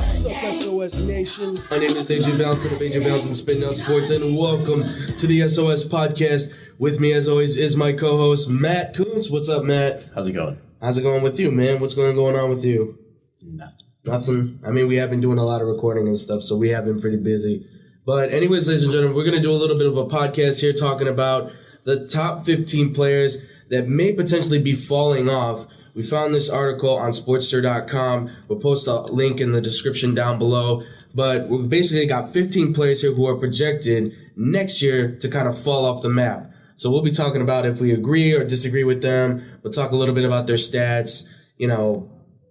What's up, SOS Nation? My name is AJ Valentin of AJ Valentin Spin Out Sports, and welcome to the SOS Podcast. With me, as always, is my co-host, Matt Koontz. What's up, Matt? How's it going? How's it going with you, man? What's going on with you? Nothing. I mean, we have been doing a lot of recording and stuff, so we have been pretty busy. But anyways, ladies and gentlemen, we're going to do a little bit of a podcast here talking about the top 15 players that may potentially be falling off. We found this article on Sportster.com. We'll post a link in the description down below. But we basically got 15 players here who are projected next year to kind of fall off the map. So we'll be talking about if we agree or disagree with them. We'll talk a little bit about their stats,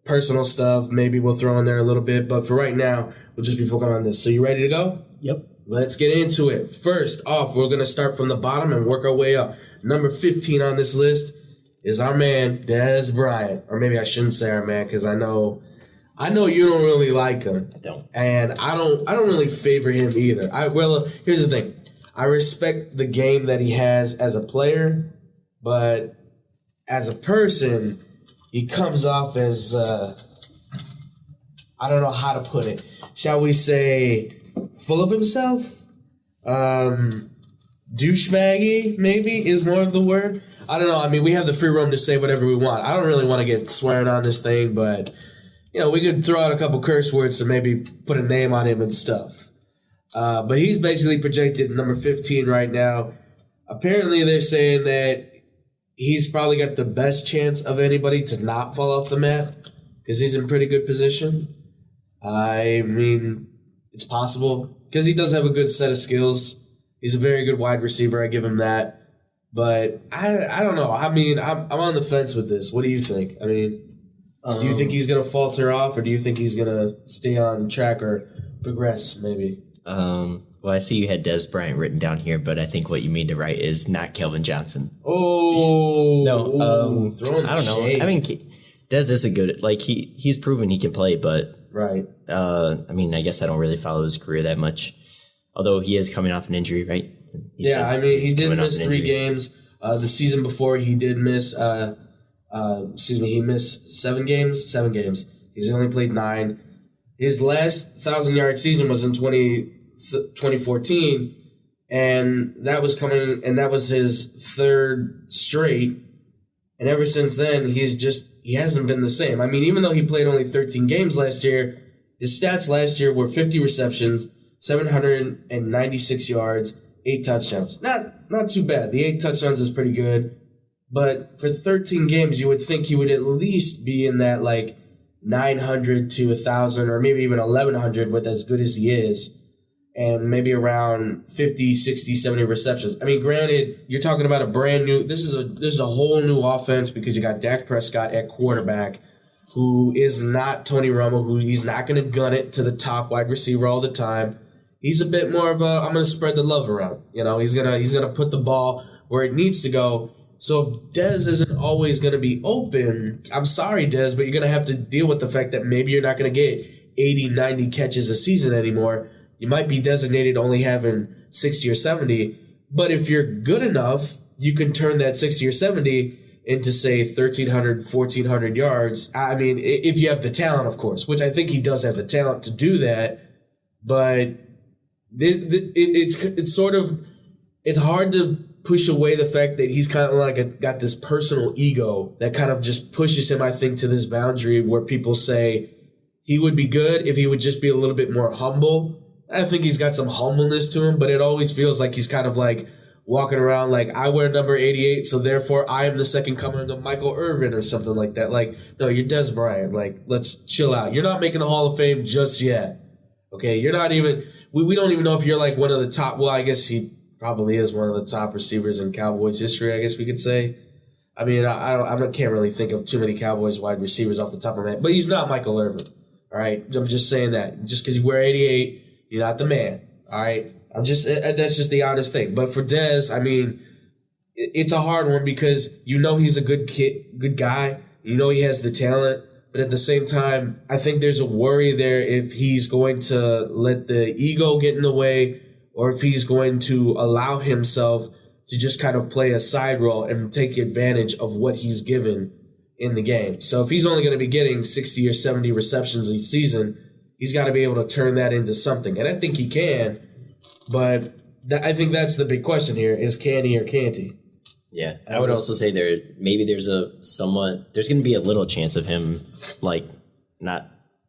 personal stuff. Maybe we'll throw in there a little bit. But for right now, we'll just be focusing on this. So you ready to go? Yep. Let's get into it. First off, we're going to start from the bottom and work our way up. Number 15 on this list is our man, Dez Bryant. Or maybe I shouldn't say our man, because I know you don't really like him. I don't. And I don't really favor him either. Here's the thing. I respect the game that he has as a player, but as a person, he comes off as, I don't know how to put it. Shall we say full of himself? Douchebaggy, maybe, is more of the word. I don't know. I mean, we have the free room to say whatever we want. I don't really want to get swearing on this thing, but, we could throw out a couple curse words to maybe put a name on him and stuff. But he's basically projected number 15 right now. Apparently, they're saying that he's probably got the best chance of anybody to not fall off the map because he's in pretty good position. I mean, it's possible because he does have a good set of skills. He's a very good wide receiver. I give him that. But I don't know. I mean, I'm on the fence with this. What do you think? I mean, do you think he's going to falter off, or do you think he's going to stay on track or progress maybe? Well, I see you had Dez Bryant written down here, but I think what you mean to write is not Kelvin Johnson. Oh. No. I don't know. Shade. I mean, Dez is a good, he's proven he can play, but. Right. I mean, I guess I don't really follow his career that much. Although he is coming off an injury, right? He did miss 3 games. The season before, he did miss, he missed 7 games. 7 games. He's only played 9. His last 1,000-yard season was in 2014, and that was his 3rd straight. And ever since then, he hasn't been the same. I mean, even though he played only 13 games last year, his stats last year were 50 receptions, 796 yards, 8 touchdowns. Not too bad. The 8 touchdowns is pretty good. But for 13 games, you would think he would at least be in that 900 to 1,000 or maybe even 1,100 with as good as he is. And maybe around 50, 60, 70 receptions. I mean, granted, you're talking about a brand new... This is a whole new offense because you got Dak Prescott at quarterback, who is not Tony Romo, who he's not going to gun it to the top wide receiver all the time. He's a bit more of a, I'm going to spread the love around. He's gonna put the ball where it needs to go. So if Dez isn't always going to be open, I'm sorry, Dez, but you're going to have to deal with the fact that maybe you're not going to get 80, 90 catches a season anymore. You might be designated only having 60 or 70. But if you're good enough, you can turn that 60 or 70 into, say, 1,300, 1,400 yards. I mean, if you have the talent, of course, which I think he does have the talent to do that. But it's hard to push away the fact that he's kind of got this personal ego that kind of just pushes him, I think, to this boundary where people say he would be good if he would just be a little bit more humble. I think he's got some humbleness to him, but it always feels like he's kind of walking around I wear number 88, so therefore I am the second coming of Michael Irvin or something like that. No, you're Dez Bryant. Let's chill out. You're not making the Hall of Fame just yet. Okay, you're not even... We don't even know if you're one of the top... Well, I guess he probably is one of the top receivers in Cowboys history, I guess we could say. I mean, I can't really think of too many Cowboys wide receivers off the top of my head. But he's not Michael Irvin, all right? I'm just saying that. Just because you wear 88, you're not the man, all right? That's just the honest thing. But for Dez, I mean, it's a hard one because he's a good guy. He has the talent. But at the same time, I think there's a worry there if he's going to let the ego get in the way or if he's going to allow himself to just kind of play a side role and take advantage of what he's given in the game. So if he's only going to be getting 60 or 70 receptions a season, he's got to be able to turn that into something. And I think he can, but I think that's the big question here is can he or can't he? Yeah, I would also say there's going to be a little chance of him, like,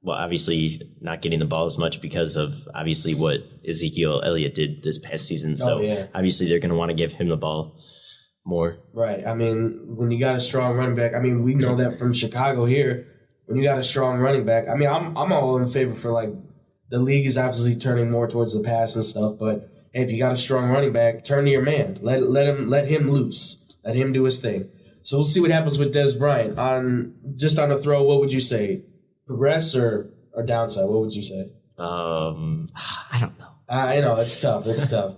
obviously not getting the ball as much because of obviously what Ezekiel Elliott did this past season. So obviously they're going to want to give him the ball more. Right. I mean, when you got a strong running back, I mean, we know that from Chicago here. When you got a strong running back, I mean, I'm all in favor for, like, the league is obviously turning more towards the pass and stuff, but hey, if you got a strong running back, turn to your man. Let him loose. Let him do his thing. So we'll see what happens with Dez Bryant. On a throw, what would you say? Progress or downside? What would you say? I don't know. I know, it's tough. It's tough.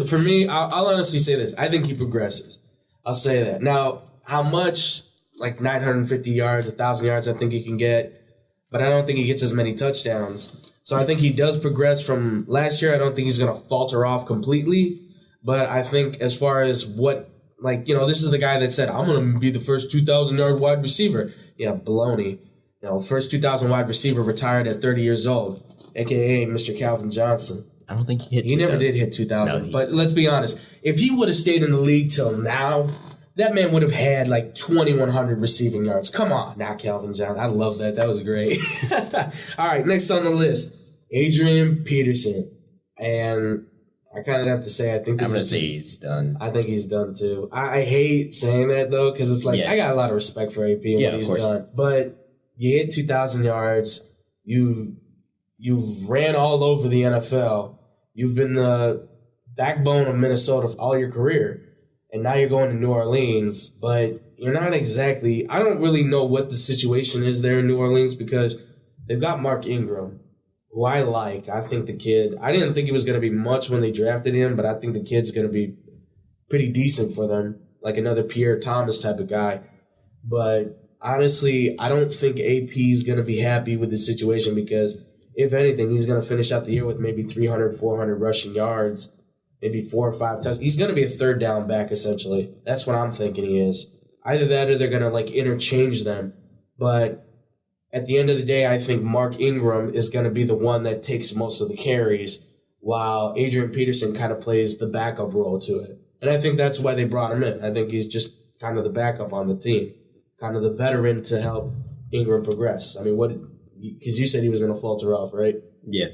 For me, I'll honestly say this. I think he progresses. I'll say that. Now, how much, like 950 yards, 1,000 yards I think he can get, but I don't think he gets as many touchdowns. So I think he does progress from last year. I don't think he's going to falter off completely, but I think as far as what, like, you know, this is the guy that said, I'm going to be the first 2,000-yard wide receiver. Yeah, baloney. You know, first 2,000 wide receiver retired at 30 years old, a.k.a. Mr. Calvin Johnson. I don't think he hit 2,000. He never did hit 2,000. No, but let's be honest. If he would have stayed in the league till now, that man would have had like 2,100 receiving yards. Come on. Now, Calvin Johnson. I love that. That was great. All right, next on the list, Adrian Peterson. And I kind of have to say, I think I'm going to say he's done. I think he's done too. I hate saying that, though, because it's like I got a lot of respect for AP and what he's done. But you hit 2,000 yards. You've ran all over the NFL. You've been the backbone of Minnesota for all your career. And now you're going to New Orleans. But you're not exactly – I don't really know what the situation is there in New Orleans because they've got Mark Ingram, who I like. I think the kid – I didn't think he was going to be much when they drafted him, but I think the kid's going to be pretty decent for them, like another Pierre Thomas type of guy. But honestly, I don't think AP is going to be happy with the situation because, if anything, he's going to finish out the year with maybe 300, 400 rushing yards, maybe 4 or 5 touchdowns. He's going to be a third down back, essentially. That's what I'm thinking he is. Either that or they're going to, like, interchange them. But at the end of the day, I think Mark Ingram is going to be the one that takes most of the carries while Adrian Peterson kind of plays the backup role to it. And I think that's why they brought him in. I think he's just kind of the backup on the team, kind of the veteran to help Ingram progress. I mean, because you said he was going to falter off, right? Yeah.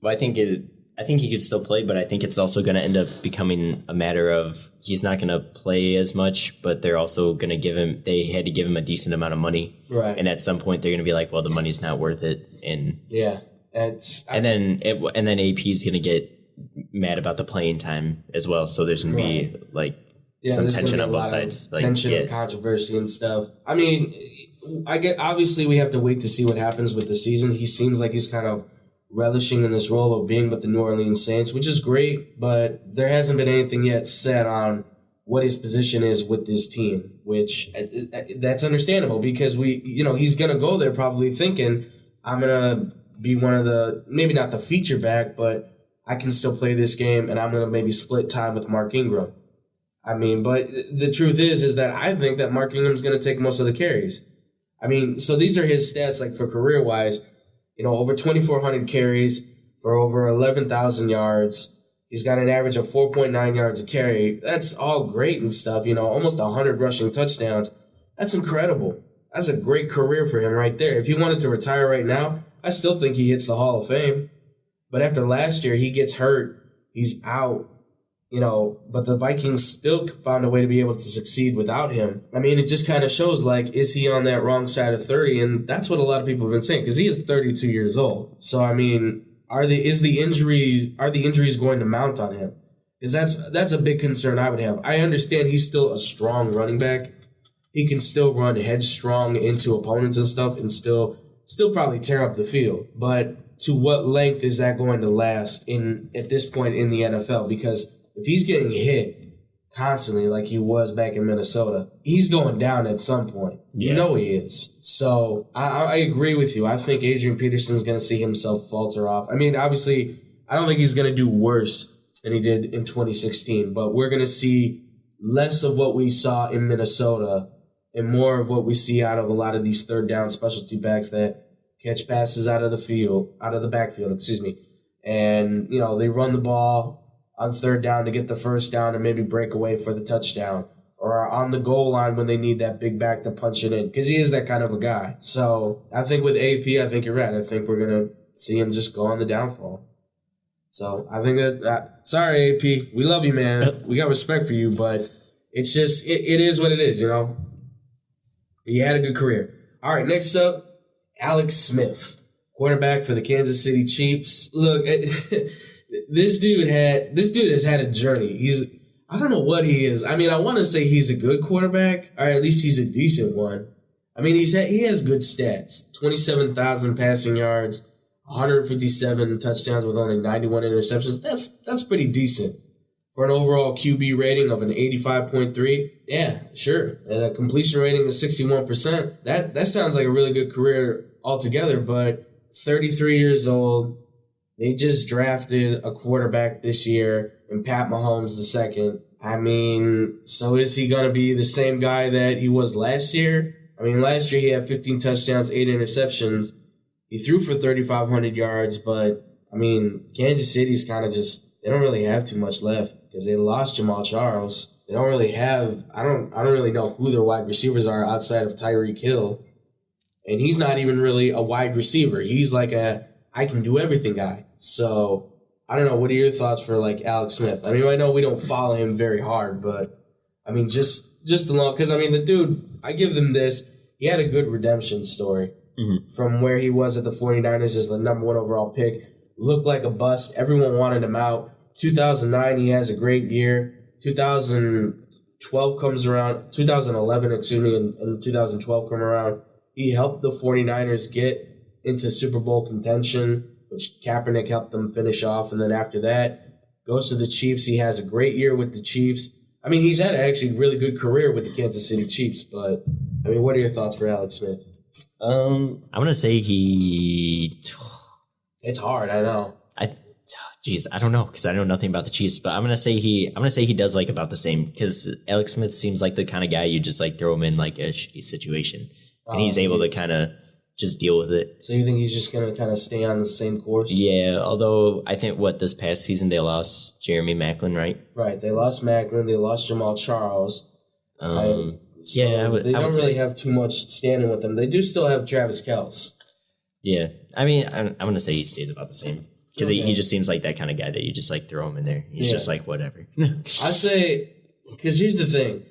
Well, I think he could still play, but I think it's also going to end up becoming a matter of he's not going to play as much, but they're also going to they had to give him a decent amount of money. Right. And at some point they're going to be like, well, the money's not worth it. And then AP is going to get mad about the playing time as well. So there's going to be like some tension on both sides. Tension and controversy and stuff. I mean, obviously we have to wait to see what happens with the season. He seems like he's kind of relishing in this role of being with the New Orleans Saints, which is great, but there hasn't been anything yet said on what his position is with this team, which that's understandable because he's going to go there probably thinking, I'm going to be one of the, maybe not the feature back, but I can still play this game and I'm going to maybe split time with Mark Ingram. I mean, but the truth is that I think that Mark Ingram's going to take most of the carries. I mean, so these are his stats, like for career-wise, over 2,400 carries for over 11,000 yards. He's got an average of 4.9 yards a carry. That's all great and stuff, almost 100 rushing touchdowns. That's incredible. That's a great career for him right there. If he wanted to retire right now, I still think he hits the Hall of Fame. But after last year, he gets hurt. He's out. But the Vikings still found a way to be able to succeed without him. I mean, it just kind of shows, like, is he on that wrong side of 30? And that's what a lot of people have been saying, because he is 32 years old. So, I mean, are the injuries going to mount on him? Because that's a big concern I would have. I understand he's still a strong running back. He can still run headstrong into opponents and stuff and still probably tear up the field. But to what length is that going to last at this point in the NFL? Because if he's getting hit constantly like he was back in Minnesota, he's going down at some point. Yeah. He is. So I agree with you. I think Adrian Peterson's going to see himself falter off. I mean, obviously, I don't think he's going to do worse than he did in 2016, but we're going to see less of what we saw in Minnesota and more of what we see out of a lot of these third down specialty backs that catch passes out of the backfield, and, they run the ball on third down to get the first down and maybe break away for the touchdown, or are on the goal line when they need that big back to punch it in, because he is that kind of a guy. So I think with AP, I think you're right. I think we're going to see him just go on the downfall. So I think that sorry, AP, we love you, man. We got respect for you, but it's just, it is what it is, He had a good career. All right, next up, Alex Smith, quarterback for the Kansas City Chiefs. Look, this dude has had a journey. I don't know what he is. I mean, I want to say he's a good quarterback, or at least he's a decent one. I mean, he has good stats. 27,000 passing yards, 157 touchdowns with only 91 interceptions. That's pretty decent. For an overall QB rating of an 85.3, yeah, sure. And a completion rating of 61%, that sounds like a really good career altogether, but 33 years old, they just drafted a quarterback this year in Pat Mahomes II. I mean, so is he going to be the same guy that he was last year? I mean, last year he had 15 touchdowns, 8 interceptions. He threw for 3,500 yards, but, I mean, Kansas City's kind of just, they don't really have too much left because they lost Jamal Charles. They don't really have, I don't really know who their wide receivers are outside of Tyreek Hill. And he's not even really a wide receiver. He's like a I can do everything guy. So, I don't know. What are your thoughts for, like, Alex Smith? I mean, I know we don't follow him very hard, but, I mean, just along, because, I mean, the dude, I give them this, he had a good redemption story. Mm-hmm. From where he was at the 49ers as the number 1 overall pick. Looked like a bust. Everyone wanted him out. 2009, he has a great year. 2012 comes around. 2011, and 2012 come around. He helped the 49ers get into Super Bowl contention, which Kaepernick helped them finish off. And then after that, goes to the Chiefs. He has a great year with the Chiefs. I mean, he's had actually a really good career with the Kansas City Chiefs. But, I mean, what are your thoughts for Alex Smith? I'm gonna say he. It's hard, I know. I don't know because I know nothing about the Chiefs, but I'm gonna say he does like about the same because Alex Smith seems like the kind of guy you just like throw him in like a shitty situation, and he's able to kind of just deal with it. So you think he's just gonna kind of stay on the same course? Yeah, although I think this past season they lost Jeremy Maclin, right? Right, they lost Maclin, they lost Jamal Charles. So they don't really have too much standing with them. They do still have Travis Kelce. Yeah. I mean, I'm going to say he stays about the same. Because he just seems like that kind of guy that you just, like, throw him in there. He's just like, whatever. I say, because here's the thing.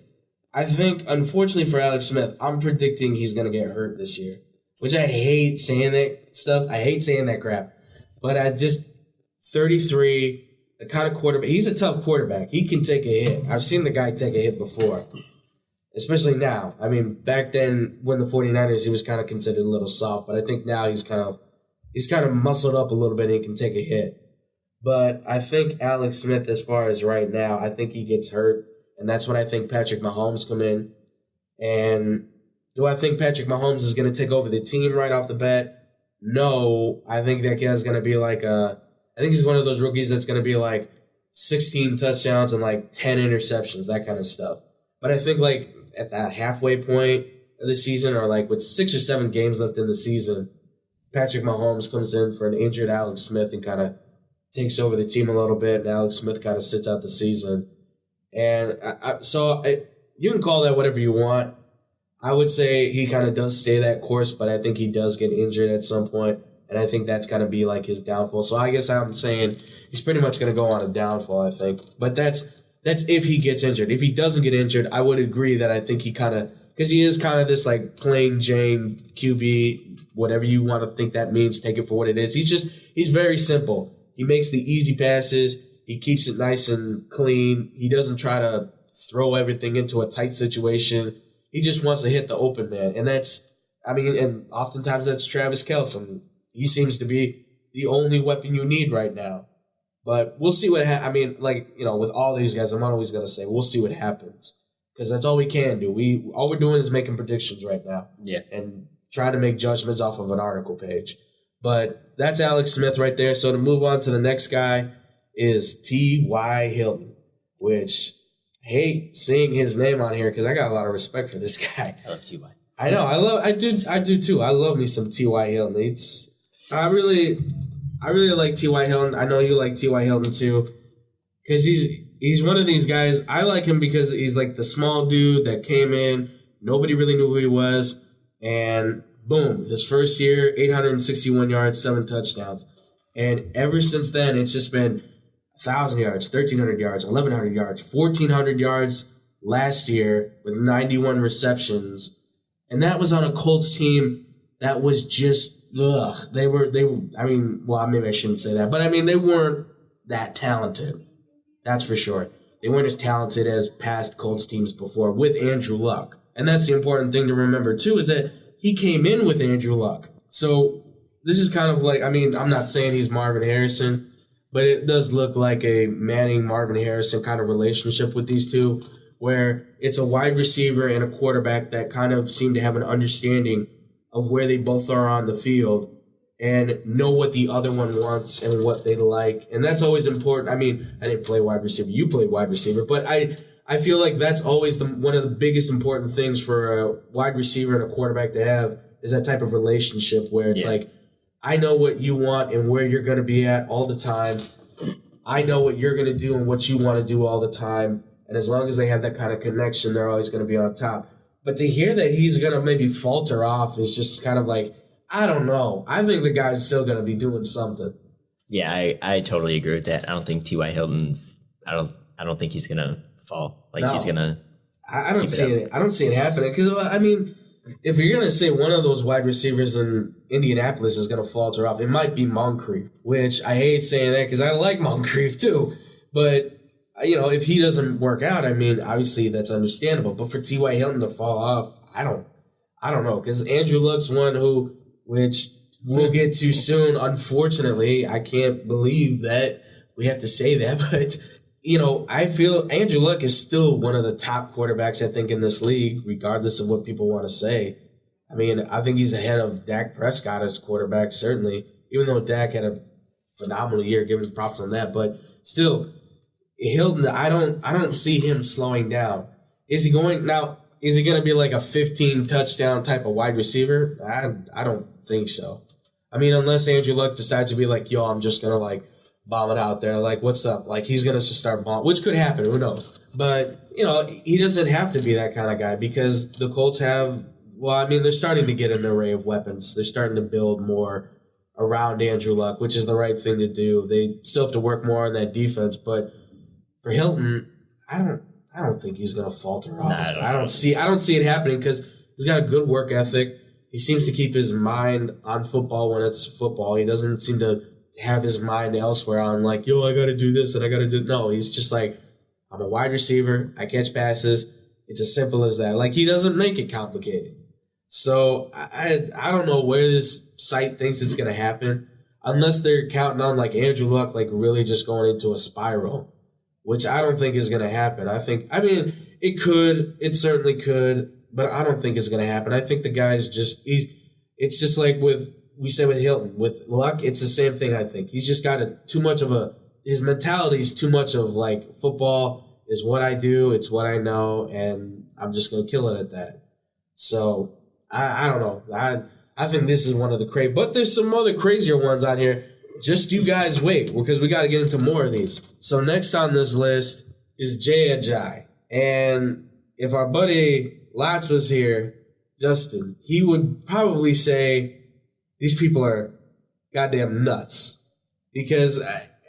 I think, unfortunately for Alex Smith, I'm predicting he's going to get hurt this year. Which I hate saying that stuff. I hate saying that crap. But 33, the kind of quarterback. He's a tough quarterback. He can take a hit. I've seen the guy take a hit before. Especially now. I mean, back then when the 49ers, he was kind of considered a little soft, but I think now he's kind of muscled up a little bit and he can take a hit. But I think Alex Smith, as far as right now, I think he gets hurt, and that's when I think Patrick Mahomes come in. And do I think Patrick Mahomes is going to take over the team right off the bat? No. I think that guy's going to be I think he's one of those rookies that's going to be like 16 touchdowns and like 10 interceptions, that kind of stuff. But I think at that halfway point of the season, or like with 6 or 7 games left in the season, Patrick Mahomes comes in for an injured Alex Smith and kind of takes over the team a little bit, and Alex Smith kind of sits out the season. And you can call that whatever you want. I would say he kind of does stay that course, but I think he does get injured at some point, and I think that's going to be like his downfall. So I guess I'm saying he's pretty much going to go on a downfall, I think. But that's if he gets injured. If he doesn't get injured, I would agree that I think he kind of, because he is kind of this like plain Jane QB, whatever you want to think that means, take it for what it is. He's very simple. He makes the easy passes. He keeps it nice and clean. He doesn't try to throw everything into a tight situation. He just wants to hit the open man. And and oftentimes that's Travis Kelce. He seems to be the only weapon you need right now. But we'll see what happens. With all these guys, I'm not always going to say we'll see what happens. Because that's all we can do. All we're doing is making predictions right now. Yeah. And trying to make judgments off of an article page. But that's Alex Smith right there. So to move on to the next guy is T.Y. Hilton, which I hate seeing his name on here because I got a lot of respect for this guy. I love T.Y. I know. I do too. I love me some T.Y. Hilton. I really like T.Y. Hilton. I know you like T.Y. Hilton too, because he's one of these guys. I like him because he's like the small dude that came in. Nobody really knew who he was, and boom, his first year, 861 yards, 7 touchdowns, and ever since then, it's just been 1,000 yards, 1,300 yards, 1,100 yards, 1,400 yards last year with 91 receptions. And that was on a Colts team that was just, They were, I mean, well, maybe I shouldn't say that, but I mean, they weren't that talented. That's for sure. They weren't as talented as past Colts teams before with Andrew Luck. And that's the important thing to remember, too, is that he came in with Andrew Luck. So this is kind of like, I mean, I'm not saying he's Marvin Harrison, but it does look like a Manning-Marvin Harrison kind of relationship with these two, where it's a wide receiver and a quarterback that kind of seem to have an understanding of where they both are on the field and know what the other one wants and what they like. And that's always important. I mean, I didn't play wide receiver. You played wide receiver. But I feel like that's always one of the biggest important things for a wide receiver and a quarterback to have is that type of relationship where it's like, I know what you want and where you're going to be at all the time. I know what you're going to do and what you want to do all the time. And as long as they have that kind of connection, they're always going to be on top. But to hear that he's going to maybe falter off is just kind of like, I don't know. I think the guy's still going to be doing something. Yeah, I totally agree with that. I don't think T.Y. Hilton's. I don't think he's going to fall. He's going to. I don't see it. I don't see it happening because I mean, if you're going to say one of those wide receivers in Indianapolis is going to falter off, it might be Moncrief, which I hate saying that because I like Moncrief too, but. You know, if he doesn't work out, I mean, obviously that's understandable. But for T.Y. Hilton to fall off, I don't know. Because Andrew Luck's one which we'll get to soon. Unfortunately, I can't believe that we have to say that. But, you know, I feel Andrew Luck is still one of the top quarterbacks, I think, in this league, regardless of what people want to say. I mean, I think he's ahead of Dak Prescott as quarterback, certainly. Even though Dak had a phenomenal year, give him props on that. But still, Hilton, I don't see him slowing down. Is he going to be like a 15 touchdown type of wide receiver? I don't think so. I mean, unless Andrew Luck decides to be like, yo, I'm just going to like bomb it out there. Like, what's up? Like, he's going to just start bombing, which could happen. Who knows? But, you know, he doesn't have to be that kind of guy because the Colts have, well, I mean, they're starting to get an array of weapons. They're starting to build more around Andrew Luck, which is the right thing to do. They still have to work more on that defense, but for Hilton, I don't think he's going to falter off. I don't see it happening because he's got a good work ethic. He seems to keep his mind on football when it's football. He doesn't seem to have his mind elsewhere on like, yo, I got to do this and I got to do. No, he's just like, I'm a wide receiver. I catch passes. It's as simple as that. Like, he doesn't make it complicated. So I don't know where this site thinks it's going to happen unless they're counting on like Andrew Luck, like really just going into a spiral, which I don't think is going to happen. It certainly could, but I don't think it's going to happen. I think the guy's it's just like we said with Hilton. With Luck, it's the same thing, I think. He's just got his mentality is too much of like, football is what I do, it's what I know, and I'm just going to kill it at that. So, I don't know. I think this is one of the crazy, but there's some other crazier ones on here. Just you guys wait, because we got to get into more of these. So next on this list is Jay Ajayi. And if our buddy Lots was here, Justin, he would probably say these people are goddamn nuts. Because,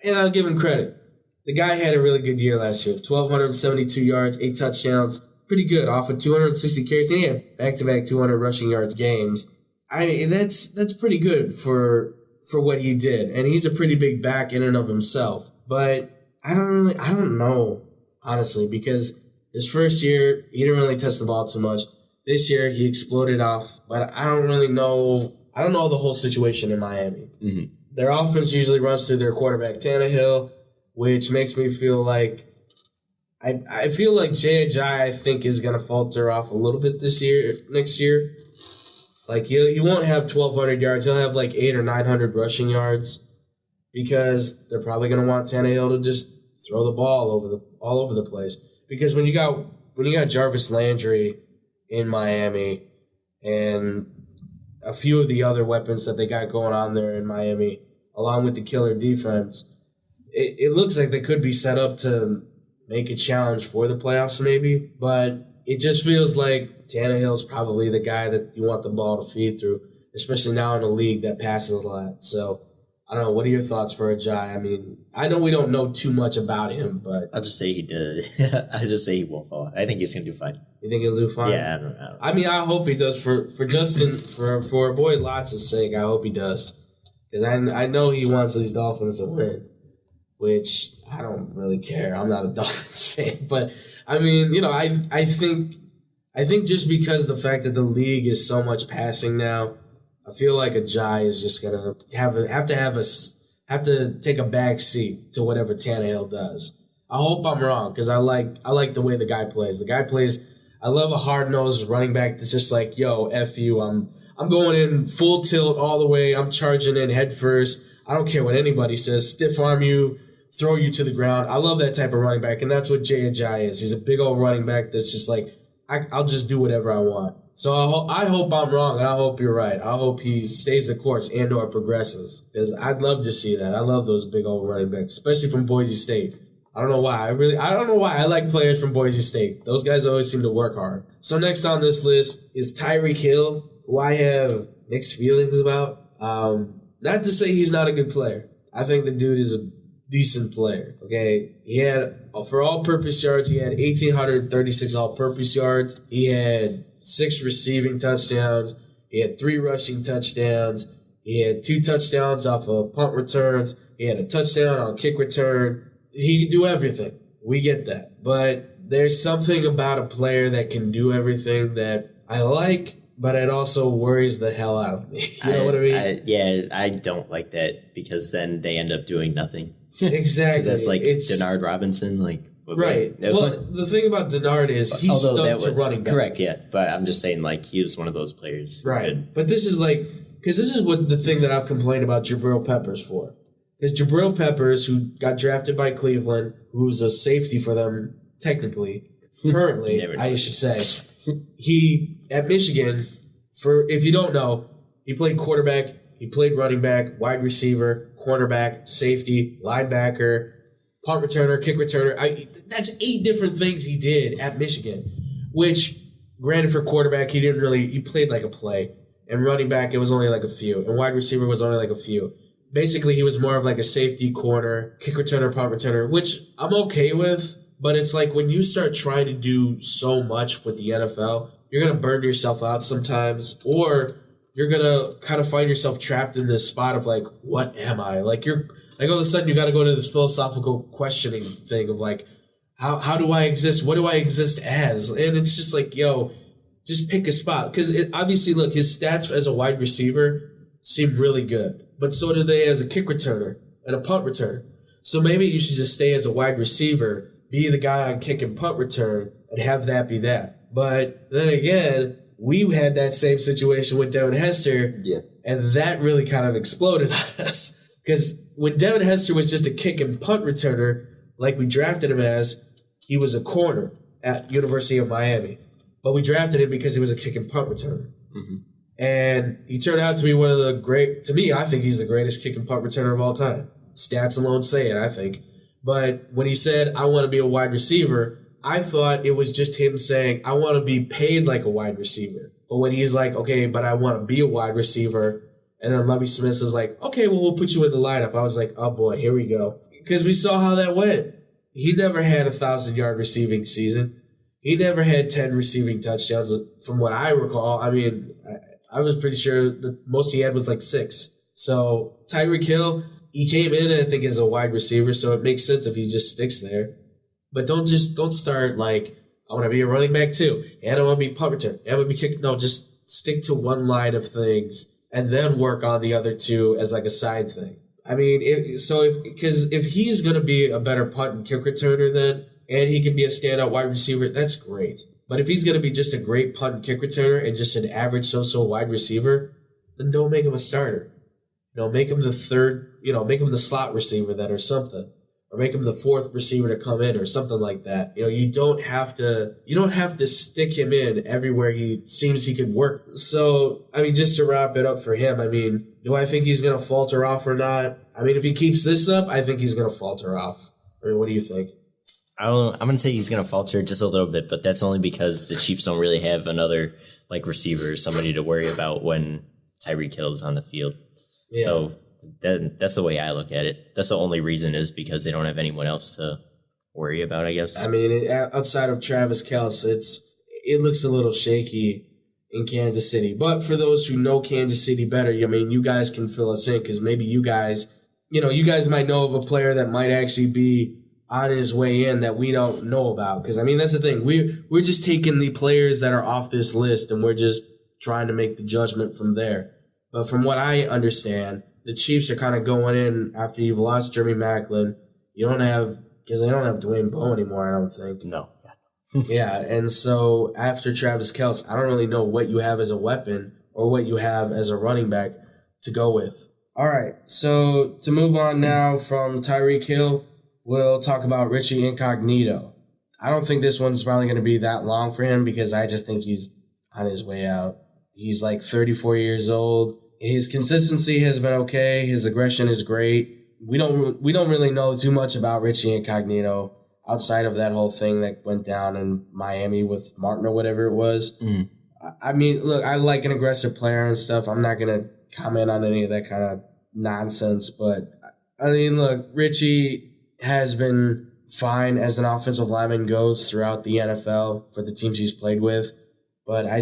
and I'll give him credit, the guy had a really good year last year. 1,272 yards, 8 touchdowns. Pretty good off of 260 carries. He had back-to-back 200 rushing yards games. I mean, that's pretty good for what he did. And he's a pretty big back in and of himself. But I don't know, honestly, because his first year, he didn't really touch the ball too much. This year, he exploded off. But I don't really know. I don't know the whole situation in Miami. Mm-hmm. Their offense usually runs through their quarterback, Tannehill, which makes me feel like I feel like Jay Ajayi, I think, is going to falter off a little bit next year. Like, he won't have 1,200 yards. He'll have like 800 or 900 rushing yards because they're probably going to want Tannehill to just throw the ball all over the place. Because when you got Jarvis Landry in Miami and a few of the other weapons that they got going on there in Miami, along with the killer defense, it looks like they could be set up to make a challenge for the playoffs maybe, but it just feels like Tannehill's probably the guy that you want the ball to feed through, especially now in a league that passes a lot. So, I don't know. What are your thoughts for Ajayi? I mean, I know we don't know too much about him, but I'll just say he did. I'll just say he won't fall. I think he's going to do fine. You think he'll do fine? Yeah, I don't know. I mean, I hope he does for Justin, for our boy Lotz's sake. I hope he does. Because I know he wants these Dolphins to win, which I don't really care. I'm not a Dolphins fan. But, I mean, you know, I think just because the fact that the league is so much passing now, I feel like Ajayi is just gonna have to take a back seat to whatever Tannehill does. I hope I'm wrong because I like the way the guy plays. The guy plays. I love a hard-nosed running back that's just like, yo, F you. I'm going in full tilt all the way. I'm charging in head first. I don't care what anybody says. Stiff arm you, throw you to the ground. I love that type of running back, and that's what Jay Ajayi is. He's a big old running back that's just like, I'll just do whatever I want. So I hope I'm wrong, and I hope you're right. I hope he stays the course and or progresses, because I'd love to see that. I love those big old running backs, especially from Boise State. I don't know why. I don't know why I like players from Boise State. Those guys always seem to work hard. So next on this list is Tyreek Hill, who I have mixed feelings about. Not to say he's not a good player. I think the dude is a decent player. Okay, he had for all-purpose yards. He had 1,836 all-purpose yards. He had 6 receiving touchdowns. He had 3 rushing touchdowns. He had 2 touchdowns off of punt returns. He had a touchdown on kick return. He can do everything. We get that. But there's something about a player that can do everything that I like, but it also worries the hell out of me. You know what I mean? I don't like that because then they end up doing nothing. Exactly. That's like Denard Robinson, like. Right. Well, the thing about Denard is he's stuck to running back. Correct, yeah. But I'm just saying, like, he was one of those players. Right. But this is like, because this is what the thing that I've complained about Jabril Peppers for. Is Jabril Peppers, who got drafted by Cleveland, who's a safety for them, technically, currently, I should say, he, at Michigan, if you don't know, he played quarterback, he played running back, wide receiver, cornerback, safety, linebacker, punt returner, kick returner. That's 8 different things he did at Michigan, which, granted for quarterback, he played like a play. And running back, it was only like a few. And wide receiver was only like a few. Basically, he was more of like a safety corner, kick returner, punt returner, which I'm okay with. But it's like when you start trying to do so much with the NFL, you're going to burn yourself out sometimes. Or you're going to kind of find yourself trapped in this spot of like, what am I? Like all of a sudden you got to go to this philosophical questioning thing of like, how do I exist? What do I exist as? And it's just like, yo, just pick a spot. Because obviously, look, his stats as a wide receiver seem really good. But so do they as a kick returner and a punt returner. So maybe you should just stay as a wide receiver, be the guy on kick and punt return, and have that be that. But then again, we had that same situation with Devin Hester, and that really kind of exploded on us. Because when Devin Hester was just a kick and punt returner, like we drafted him as, he was a corner at University of Miami. But we drafted him because he was a kick and punt returner. Mm-hmm. And he turned out to be one of the great, to me, I think he's the greatest kick and punt returner of all time. Stats alone say it, I think. But when he said, I want to be a wide receiver, I thought it was just him saying, I want to be paid like a wide receiver. But when he's like, okay, but I want to be a wide receiver, and then Lovie Smith is like, okay, well, we'll put you in the lineup. I was like, oh, boy, here we go. Because we saw how that went. He never had a 1,000-yard receiving season. He never had 10 receiving touchdowns, from what I recall. I mean, I was pretty sure the most he had was like 6. So Tyreek Hill, he came in, I think, as a wide receiver, so it makes sense if he just sticks there. But don't start like, I want to be a running back too, and I want to be punt return, and I want to be kick. No, just stick to one line of things and then work on the other 2 as like a side thing. I mean, if he's going to be a better punt and kick returner then, and he can be a standout wide receiver, that's great. But if he's going to be just a great punt and kick returner and just an average so-so wide receiver, then don't make him a starter. Make him the third, make him the slot receiver then or something. or make him the fourth receiver to come in or something like that. You don't have to stick him in everywhere he seems he could work. So, just to wrap it up for him, do I think he's going to falter off or not? If he keeps this up, I think he's going to falter off. What do you think? I'm going to say he's going to falter just a little bit, but that's only because the Chiefs don't really have another receiver, somebody to worry about when Tyreek Hill's on the field. Yeah. So that's the way I look at it. That's the only reason is because they don't have anyone else to worry about, I guess. Outside of Travis Kelce, it looks a little shaky in Kansas City. But for those who know Kansas City better, you guys can fill us in because maybe you guys might know of a player that might actually be on his way in that we don't know about. Because, that's the thing. We're just taking the players that are off this list and we're just trying to make the judgment from there. But from what I understand, the Chiefs are kind of going in after you've lost Jeremy Maclin. Because they don't have Dwayne Bowe anymore, I don't think. No. Yeah, and so after Travis Kelce, I don't really know what you have as a weapon or what you have as a running back to go with. All right, so to move on now from Tyreek Hill, we'll talk about Richie Incognito. I don't think this one's probably going to be that long for him because I just think he's on his way out. He's 34 years old. His consistency has been okay. His aggression is great. We don't really know too much about Richie Incognito outside of that whole thing that went down in Miami with Martin or whatever it was. Mm. Look, I like an aggressive player and stuff. I'm not going to comment on any of that kind of nonsense. But, look, Richie has been fine as an offensive lineman goes throughout the NFL for the teams he's played with. But I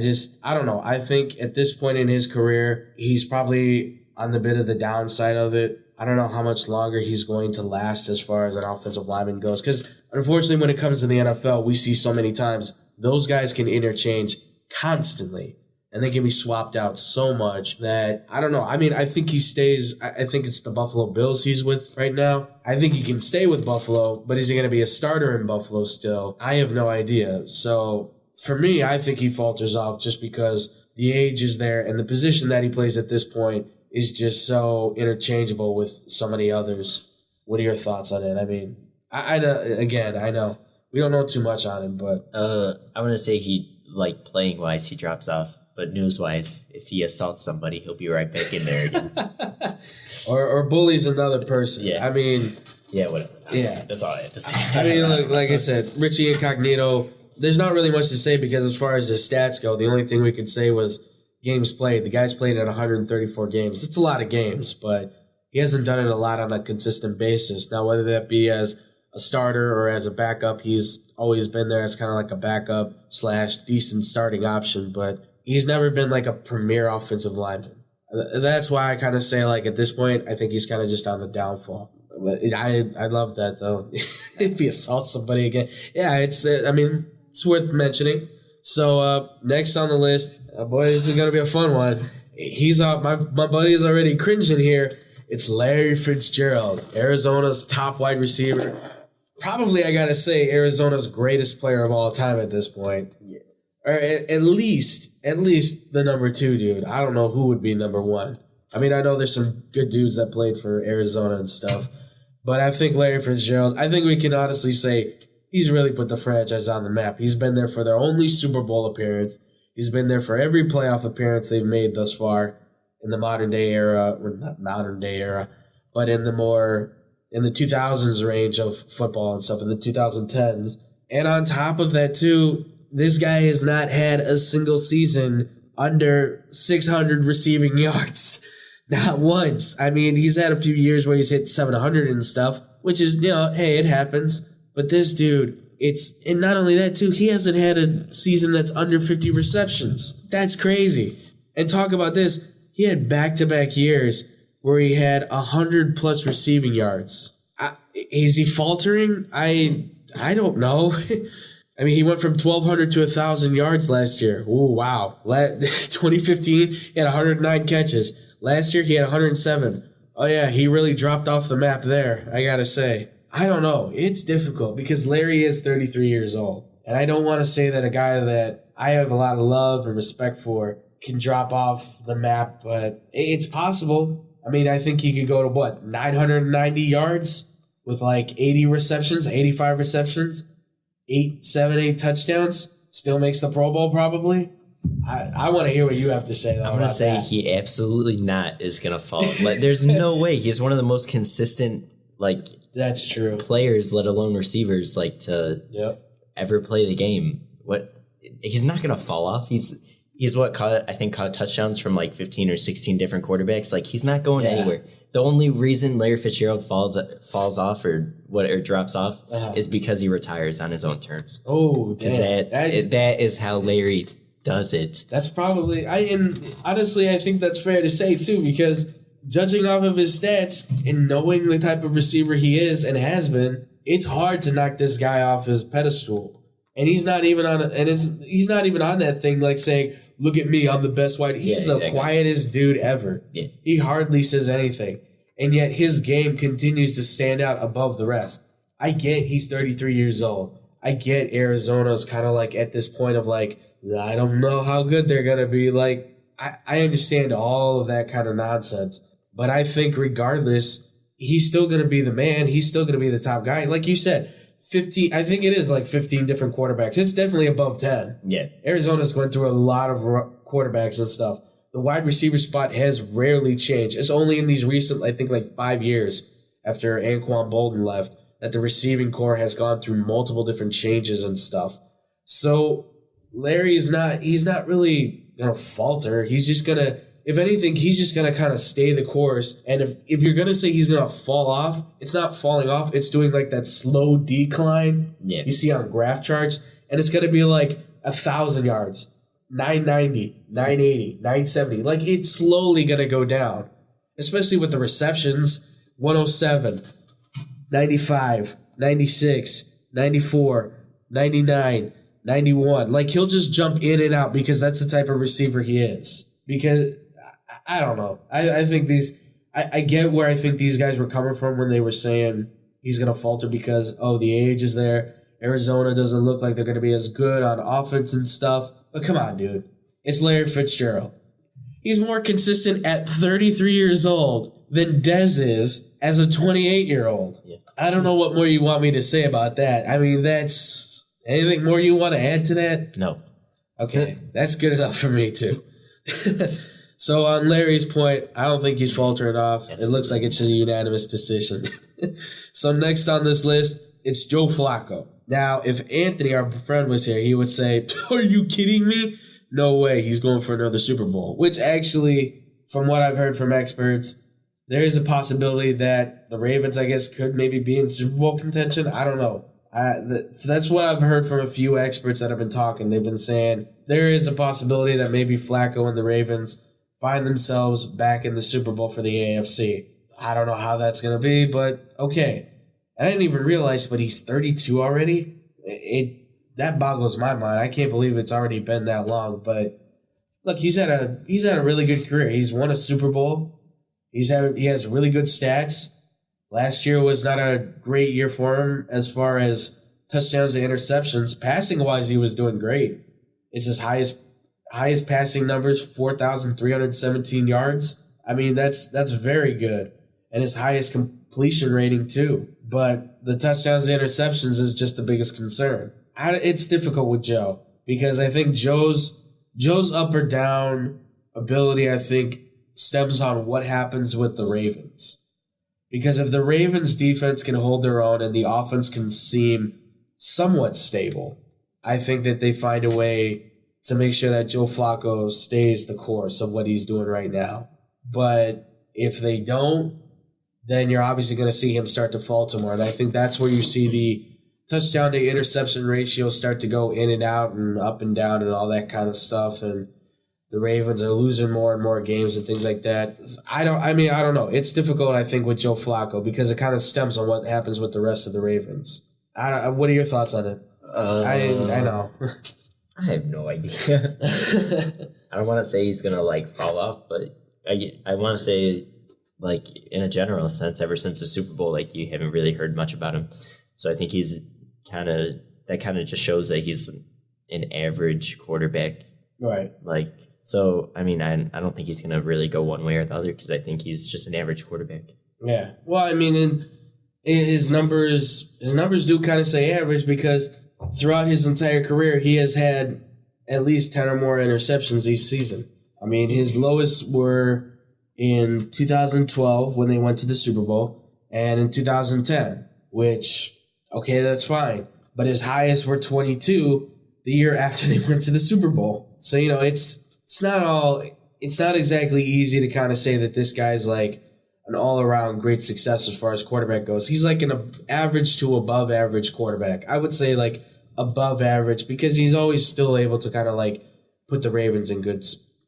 don't know. I think at this point in his career, he's probably on the bit of the downside of it. I don't know how much longer he's going to last as far as an offensive lineman goes. Because unfortunately, when it comes to the NFL, we see so many times those guys can interchange constantly. And they can be swapped out so much that, I don't know. I think he stays. I think it's the Buffalo Bills he's with right now. I think he can stay with Buffalo, but is he going to be a starter in Buffalo still? I have no idea. So for me, I think he falters off just because the age is there and the position that he plays at this point is just so interchangeable with so many others. What are your thoughts on it? I know we don't know too much on him, but I'm gonna say he playing wise he drops off, but news wise, if he assaults somebody, he'll be right back in there again. or bullies another person. Yeah. Yeah, whatever. Yeah, that's all I have to say. Look, like I said, Richie Incognito. There's not really much to say because as far as his stats go, the only thing we could say was games played. The guy's played in 134 games. It's a lot of games, but he hasn't done it a lot on a consistent basis. Now, whether that be as a starter or as a backup, he's always been there as kind of like a backup / decent starting option, but he's never been a premier offensive lineman. That's why I kind of say at this point, I think he's kind of just on the downfall. But I love that though. If he assaults somebody again, yeah, it's worth mentioning. So next on the list, boy, this is gonna be a fun one. He's my buddy is already cringing here. It's Larry Fitzgerald, Arizona's top wide receiver. Probably, I gotta say, Arizona's greatest player of all time at this point. Yeah. Or at least the number 2 dude. I don't know who would be number 1. I know there's some good dudes that played for Arizona and stuff, but I think Larry Fitzgerald. I think we can honestly say he's really put the franchise on the map. He's been there for their only Super Bowl appearance. He's been there for every playoff appearance they've made thus far in the modern day era, or not modern day era, but in the 2000s range of football and stuff, in the 2010s. And on top of that, too, this guy has not had a single season under 600 receiving yards. Not once. He's had a few years where he's hit 700 and stuff, which is, hey, it happens. But this dude, and not only that, too, he hasn't had a season that's under 50 receptions. That's crazy. And talk about this, he had back-to-back years where he had 100-plus receiving yards. Is he faltering? I don't know. He went from 1,200 to 1,000 yards last year. Ooh, wow. 2015, he had 109 catches. Last year, he had 107. Oh, yeah, he really dropped off the map there, I gotta say. I don't know. It's difficult because Larry is 33 years old. And I don't want to say that a guy that I have a lot of love and respect for can drop off the map, but it's possible. I think he could go to, 990 yards? with like 80 receptions, 85 receptions, 8 touchdowns, still makes the Pro Bowl probably. I want to hear what you have to say, though. I'm going to say that. he absolutely not is going to fall. Like, there's no way. He's one of the most consistent, like, that's true, players, let alone receivers, like, to ever play the game. He's not going to fall off. He's caught touchdowns from like 15 or 16 different quarterbacks. Like, he's not going anywhere. The only reason Larry Fitzgerald falls off or drops off is because he retires on his own terms. Oh, damn. That is how Larry does it. That's probably and honestly I think that's fair to say too, because judging off of his stats and knowing the type of receiver he is and has been, it's hard to knock this guy off his pedestal. And he's not even on that thing like saying, "Look at me, I'm the best wide." He's the quietest dude ever. Yeah. He hardly says anything, and yet his game continues to stand out above the rest. I get he's 33 years old. I get Arizona's kind of like at this point of like, I don't know how good they're going to be. Like, I understand all of that kind of nonsense. But I think regardless, he's still going to be the man. He's still going to be the top guy. Like you said, 15, I think it is like 15 different quarterbacks. It's definitely above 10. Yeah. Arizona's went through a lot of quarterbacks and stuff. The wide receiver spot has rarely changed. It's only in these recent, I think, like 5 years after Anquan Bolden left that the receiving core has gone through multiple different changes and stuff. So Larry he's not really going to falter. He's just going to, if anything, he's just going to kind of stay the course. And if you're going to say he's going to fall off, it's not falling off. It's doing like that slow decline you see on graph charts. And it's going to be like 1,000 yards, 990, 980, 970. Like, it's slowly going to go down, especially with the receptions, 107, 95, 96, 94, 99, 91. Like, he'll just jump in and out because that's the type of receiver he is. Because, I don't know. I think I get where I think these guys were coming from when they were saying he's going to falter because, the age is there. Arizona doesn't look like they're going to be as good on offense and stuff. But come on, dude. It's Larry Fitzgerald. He's more consistent at 33 years old than Dez is as a 28-year-old. Yeah. I don't know what more you want me to say about that. I mean, that's... Anything more you want to add to that? No. Okay, that's good enough for me, too. So on Larry's point, I don't think he's faltering off. Absolutely. It looks like it's a unanimous decision. So next on this list, it's Joe Flacco. Now, if Anthony, our friend, was here, he would say, "Are you kidding me? No way, he's going for another Super Bowl." Which actually, from what I've heard from experts, there is a possibility that the Ravens, I guess, could maybe be in Super Bowl contention. I don't know. That's what I've heard from a few experts that have been talking. They've been saying there is a possibility that maybe Flacco and the Ravens find themselves back in the Super Bowl for the AFC. I don't know how that's going to be, but okay. I didn't even realize, but he's 32 already. That boggles my mind. I can't believe it's already been that long. But look, he's had a really good career. He's won a Super Bowl. He has really good stats. Last year was not a great year for him as far as touchdowns and interceptions. Passing-wise, he was doing great. It's his highest passing numbers, 4,317 yards. I mean, that's very good. And his highest completion rating, too. But the touchdowns and interceptions is just the biggest concern. It's difficult with Joe because I think Joe's up or down ability, I think, stems on what happens with the Ravens. Because if the Ravens' defense can hold their own and the offense can seem somewhat stable, I think that they find a way to make sure that Joe Flacco stays the course of what he's doing right now. But if they don't, then you're obviously going to see him start to falter more. And I think that's where you see the touchdown to interception ratio start to go in and out and up and down and all that kind of stuff. And the Ravens are losing more and more games and things like that. I don't know. It's difficult, I think, with Joe Flacco because it kind of stems on what happens with the rest of the Ravens. What are your thoughts on it? I know. I have no idea. I don't want to say he's going to, fall off, but I want to say, in a general sense, ever since the Super Bowl, you haven't really heard much about him. So I think he's that kind of just shows that he's an average quarterback. Right. So, I mean, I don't think he's going to really go one way or the other because I think he's just an average quarterback. Yeah. Well, I mean, his numbers do kind of say average because throughout his entire career, he has had at least 10 or more interceptions each season. I mean, his lowest were in 2012 when they went to the Super Bowl and in 2010, which, okay, that's fine. But his highest were 22 the year after they went to the Super Bowl. So, it's not exactly easy to kind of say that this guy's like an all-around great success as far as quarterback goes. He's like an average to above average quarterback. I would say like above average because he's always still able to kind of like put the Ravens in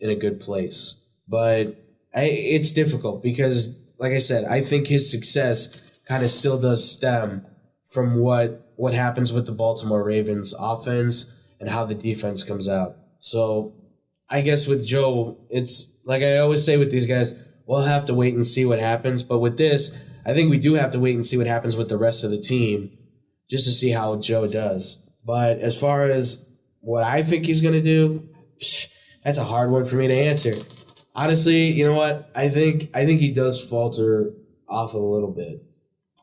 a good place. But it's difficult because, like I said, I think his success kind of still does stem from what happens with the Baltimore Ravens offense and how the defense comes out. So I guess with Joe, it's like I always say with these guys, we'll have to wait and see what happens. But with this, I think we do have to wait and see what happens with the rest of the team just to see how Joe does. But as far as what I think he's going to do, that's a hard one for me to answer. Honestly, you know what? I think he does falter off a little bit.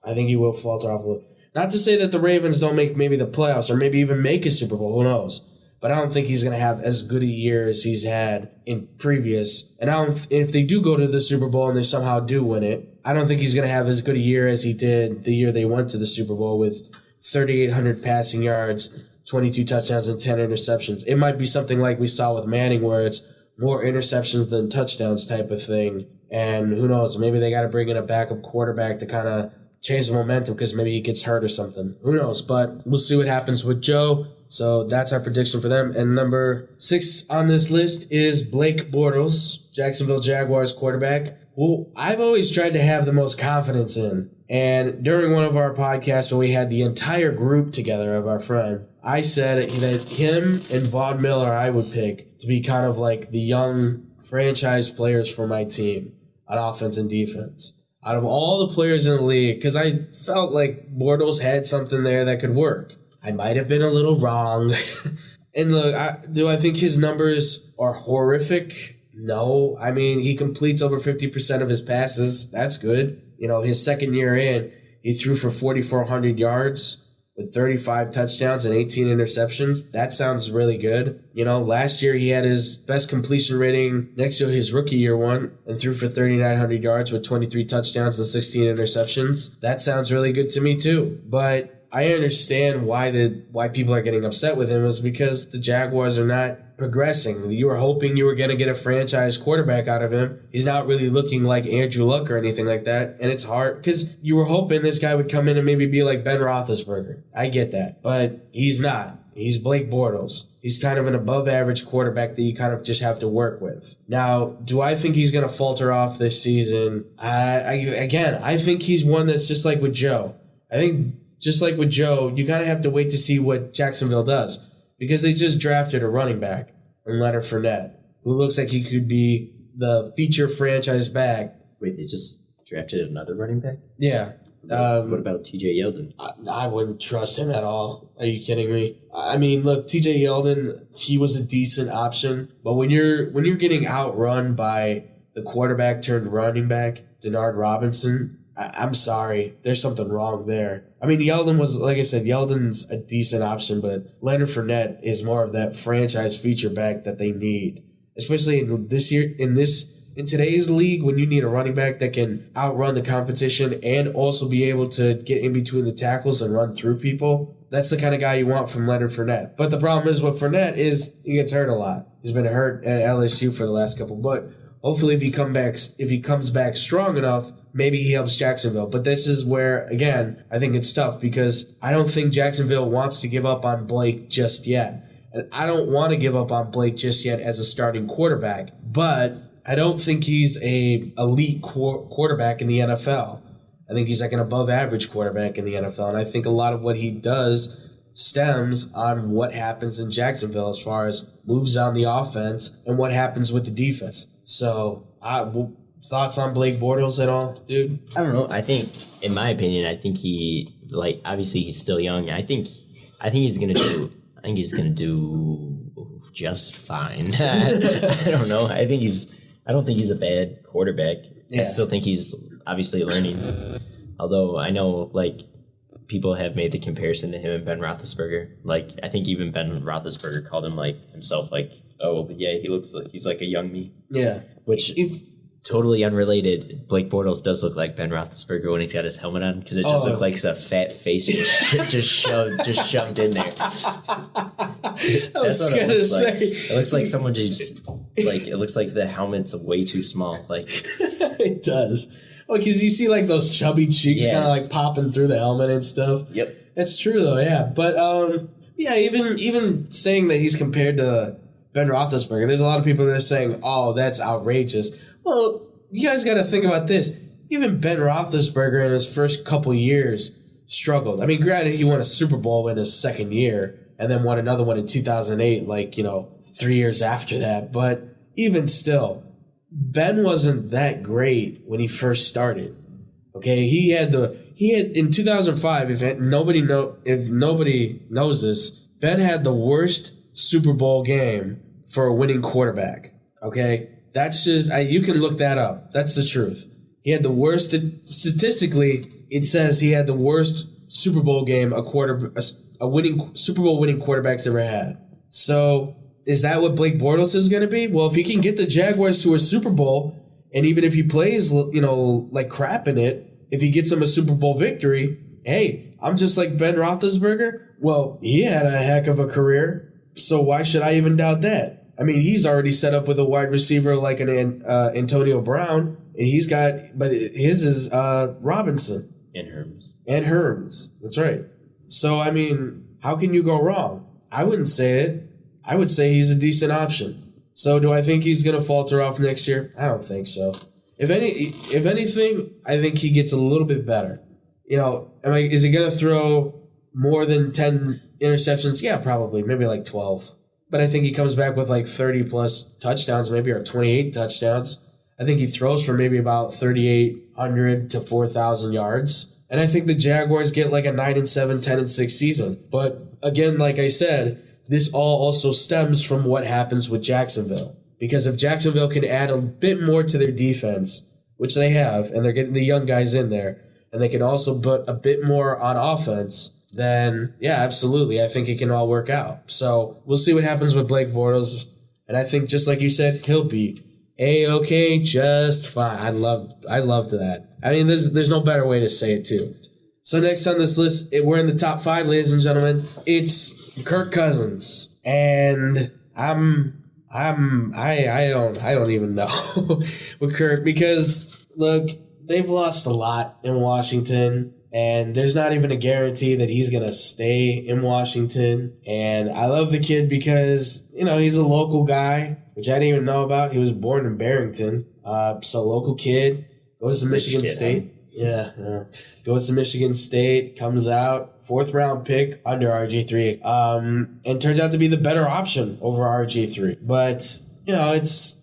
I think he will falter off a little. Not to say that the Ravens don't make maybe the playoffs or maybe even make a Super Bowl. Who knows? But I don't think he's going to have as good a year as he's had in previous. And if they do go to the Super Bowl and they somehow do win it, I don't think he's going to have as good a year as he did the year they went to the Super Bowl with 3,800 passing yards, 22 touchdowns, and 10 interceptions. It might be something like we saw with Manning where it's more interceptions than touchdowns type of thing. And who knows, maybe they got to bring in a backup quarterback to kind of change the momentum because maybe he gets hurt or something. Who knows? But we'll see what happens with Joe. So that's our prediction for them. And number 6 on this list is Blake Bortles, Jacksonville Jaguars quarterback, who I've always tried to have the most confidence in. And during one of our podcasts where we had the entire group together of our friend, I said that him and Von Miller I would pick to be kind of like the young franchise players for my team on offense and defense. Out of all the players in the league, because I felt like Bortles had something there that could work. I might have been a little wrong. And look, do I think his numbers are horrific? No. I mean, he completes over 50% of his passes. That's good. His second year in, he threw for 4,400 yards with 35 touchdowns and 18 interceptions. That sounds really good. Last year he had his best completion rating next to his rookie year one and threw for 3,900 yards with 23 touchdowns and 16 interceptions. That sounds really good to me too. But I understand why people are getting upset with him is because the Jaguars are not progressing. You were hoping you were going to get a franchise quarterback out of him. He's not really looking like Andrew Luck or anything like that. And it's hard because you were hoping this guy would come in and maybe be like Ben Roethlisberger. I get that. But he's not. He's Blake Bortles. He's kind of an above-average quarterback that you kind of just have to work with. Now, do I think he's going to falter off this season? I think he's one that's just like with Joe. I think just like with Joe, you kind of have to wait to see what Jacksonville does because they just drafted a running back in Leonard Fournette, who looks like he could be the feature franchise back. Wait, they just drafted another running back? Yeah. What about TJ Yeldon? I wouldn't trust him at all. Are you kidding me? I mean, look, TJ Yeldon, he was a decent option, but when you're getting outrun by the quarterback turned running back, Denard Robinson, I'm sorry. There's something wrong there. I mean, Yeldon was, like I said, Yeldon's a decent option, but Leonard Fournette is more of that franchise feature back that they need, especially in today's league when you need a running back that can outrun the competition and also be able to get in between the tackles and run through people. That's the kind of guy you want from Leonard Fournette. But the problem is with Fournette is he gets hurt a lot. He's been hurt at LSU for the last couple, but hopefully if he comes back strong enough, maybe he helps Jacksonville. But this is where, again, I think it's tough because I don't think Jacksonville wants to give up on Blake just yet. And I don't want to give up on Blake just yet as a starting quarterback. But I don't think he's a elite quarterback in the NFL. I think he's like an above-average quarterback in the NFL. And I think a lot of what he does stems on what happens in Jacksonville as far as moves on the offense and what happens with the defense. So, thoughts on Blake Bortles at all, dude? I don't know. I think, in my opinion, obviously he's still young. I think he's gonna do just fine. I don't know. I don't think he's a bad quarterback. Yeah. I still think he's obviously learning. Although I know, like, people have made the comparison to him and Ben Roethlisberger. Like, I think even Ben Roethlisberger called him, like, himself, like, oh, yeah, he looks like he's like a young me. Yeah. Which, totally unrelated, Blake Bortles does look like Ben Roethlisberger when he's got his helmet on, because it just looks like a fat face just shoved in there. I was going to say. Like. It looks like someone just, like, it looks like the helmet's way too small. Like, it does. Oh, because you see, like, those chubby cheeks kind of, like, popping through the helmet and stuff. Yep. That's true, though, yeah. But, yeah, even saying that he's compared to Ben Roethlisberger, there's a lot of people that are saying, oh, that's outrageous. Well, you guys got to think about this. Even Ben Roethlisberger in his first couple years struggled. I mean, granted, he won a Super Bowl in his second year and then won another one in 2008, like, 3 years after that. But even still, Ben wasn't that great when he first started. Okay, he had in 2005. If nobody knows this, Ben had the worst Super Bowl game for a winning quarterback. Okay, that's just you can look that up. That's the truth. He had the worst. Statistically, it says he had the worst Super Bowl game a winning Super Bowl winning quarterback's ever had. So. Is that what Blake Bortles is going to be? Well, if he can get the Jaguars to a Super Bowl, and even if he plays, like crap in it, if he gets them a Super Bowl victory, hey, I'm just like Ben Roethlisberger. Well, he had a heck of a career, so why should I even doubt that? I mean, he's already set up with a wide receiver like an Antonio Brown, and but his is Robinson. And Herms. And Herms. That's right. So, I mean, how can you go wrong? I wouldn't say it. I would say he's a decent option. So do I think he's going to falter off next year? I don't think so. If anything, I think he gets a little bit better. Is he going to throw more than 10 interceptions? Yeah, probably. Maybe like 12. But I think he comes back with like 30-plus touchdowns, maybe, or 28 touchdowns. I think he throws for maybe about 3,800 to 4,000 yards. And I think the Jaguars get like a 9-7, 10-6 season. But again, like I said, this all also stems from what happens with Jacksonville. Because if Jacksonville can add a bit more to their defense, which they have, and they're getting the young guys in there, and they can also put a bit more on offense, then, yeah, absolutely, I think it can all work out. So we'll see what happens with Blake Bortles. And I think, just like you said, he'll be A-okay, just fine. I loved that. I mean, there's no better way to say it, too. So next on this list, we're in the top 5, ladies and gentlemen. It's Kirk Cousins, and I don't even know with Kirk, because look, they've lost a lot in Washington, and there's not even a guarantee that he's gonna stay in Washington. And I love the kid because he's a local guy, which I didn't even know about. He was born in Barrington, so local kid, goes to Michigan State. Yeah. Goes to Michigan State, comes out, 4th round pick under RG3, and turns out to be the better option over RG3. But,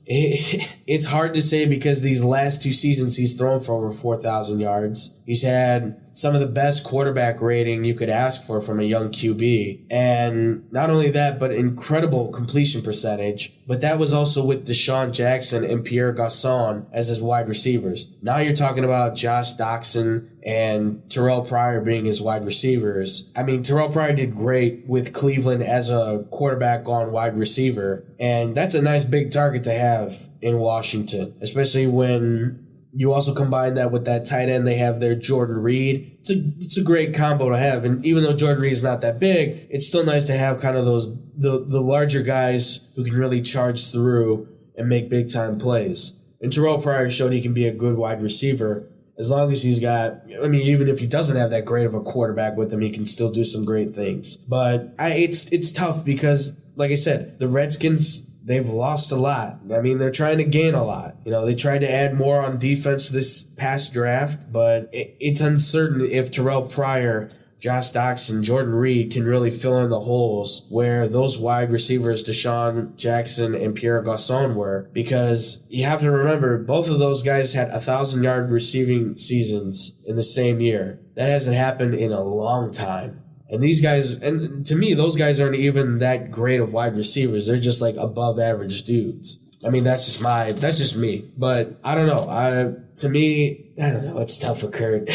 it's hard to say because these last 2 seasons he's thrown for over 4,000 yards. He's had some of the best quarterback rating you could ask for from a young QB. And not only that, but incredible completion percentage. But that was also with Deshaun Jackson and Pierre Garçon as his wide receivers. Now you're talking about Josh Doxson and Terrell Pryor being his wide receivers. I mean, Terrell Pryor did great with Cleveland as a quarterback on wide receiver. And that's a nice big target to have in Washington, especially when you also combine that with that tight end they have there, Jordan Reed. It's a great combo to have. And even though Jordan Reed is not that big, it's still nice to have kind of the larger guys who can really charge through and make big time plays. And Terrell Pryor showed he can be a good wide receiver as long as he's got, even if he doesn't have that great of a quarterback with him, he can still do some great things. But it's tough because, like I said, the Redskins, they've lost a lot. I mean, they're trying to gain a lot. They tried to add more on defense this past draft, but it's uncertain if Terrell Pryor, Josh Doxson, Jordan Reed can really fill in the holes where those wide receivers, Deshaun Jackson and Pierre Garçon, were. Because you have to remember, both of those guys had 1,000-yard receiving seasons in the same year. That hasn't happened in a long time. And these guys, and to me, those guys aren't even that great of wide receivers. They're just like above average dudes. I mean, that's just me. But I don't know. To me, I don't know. It's tough for Kurt.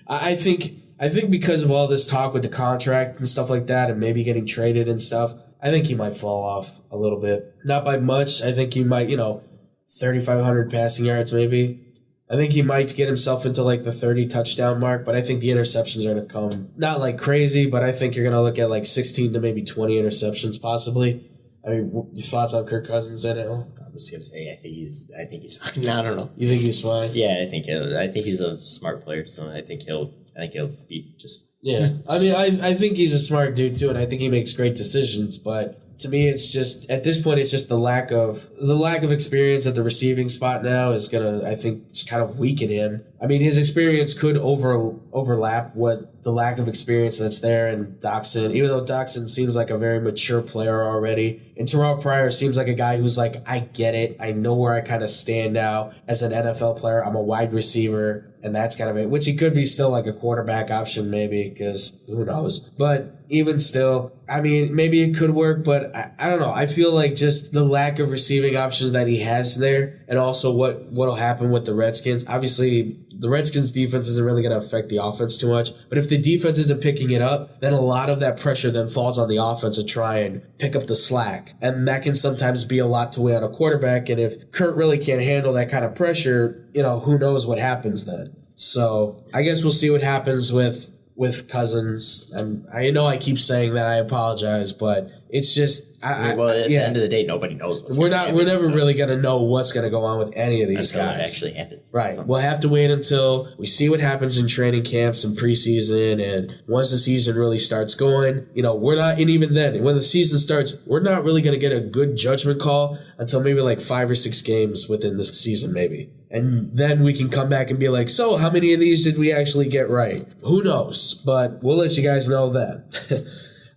I think because of all this talk with the contract and stuff like that and maybe getting traded and stuff, I think he might fall off a little bit. Not by much. I think he might, 3,500 passing yards maybe. I think he might get himself into like the 30 touchdown mark, but I think the interceptions are going to come not like crazy, but I think you're going to look at like 16 to maybe 20 interceptions possibly. I mean, your thoughts on Kirk Cousins at all? I was going to say I think he's fine. No, I don't know. You think he's fine? Yeah, I think he's a smart player, so I think he'll be just. Yeah, I mean, I think he's a smart dude too, and I think he makes great decisions, but. To me, it's just at this point, it's just the lack of experience at the receiving spot now is gonna, I think, just kind of weaken him. I mean, his experience could overlap what the lack of experience that's there in Doxson. Even though Doxson seems like a very mature player already, and Terrell Pryor seems like a guy who's like, I get it, I know where I kind of stand now as an NFL player. I'm a wide receiver, and that's kind of it. Which he could be still like a quarterback option maybe, because who knows? But even still, I mean, maybe it could work, but I don't know. I feel like just the lack of receiving options that he has there, and also what'll happen with the Redskins. Obviously, the Redskins' defense isn't really going to affect the offense too much, but if the defense isn't picking it up, then a lot of that pressure then falls on the offense to try and pick up the slack, and that can sometimes be a lot to weigh on a quarterback, and if Kurt really can't handle that kind of pressure, who knows what happens then. So I guess we'll see what happens with Cousins. I know I keep saying that. I apologize, but it's just at the end of the day, nobody knows what's going to happen. We're never really going to know what's going to go on with any of these guys. Until it actually happens. Right. We'll have to wait until we see what happens in training camps and preseason, and once the season really starts going, we're not, and even then, when the season starts, we're not really going to get a good judgment call until maybe like 5 or 6 games within the season, maybe. And then we can come back and be like, so how many of these did we actually get right? Who knows? But we'll let you guys know then.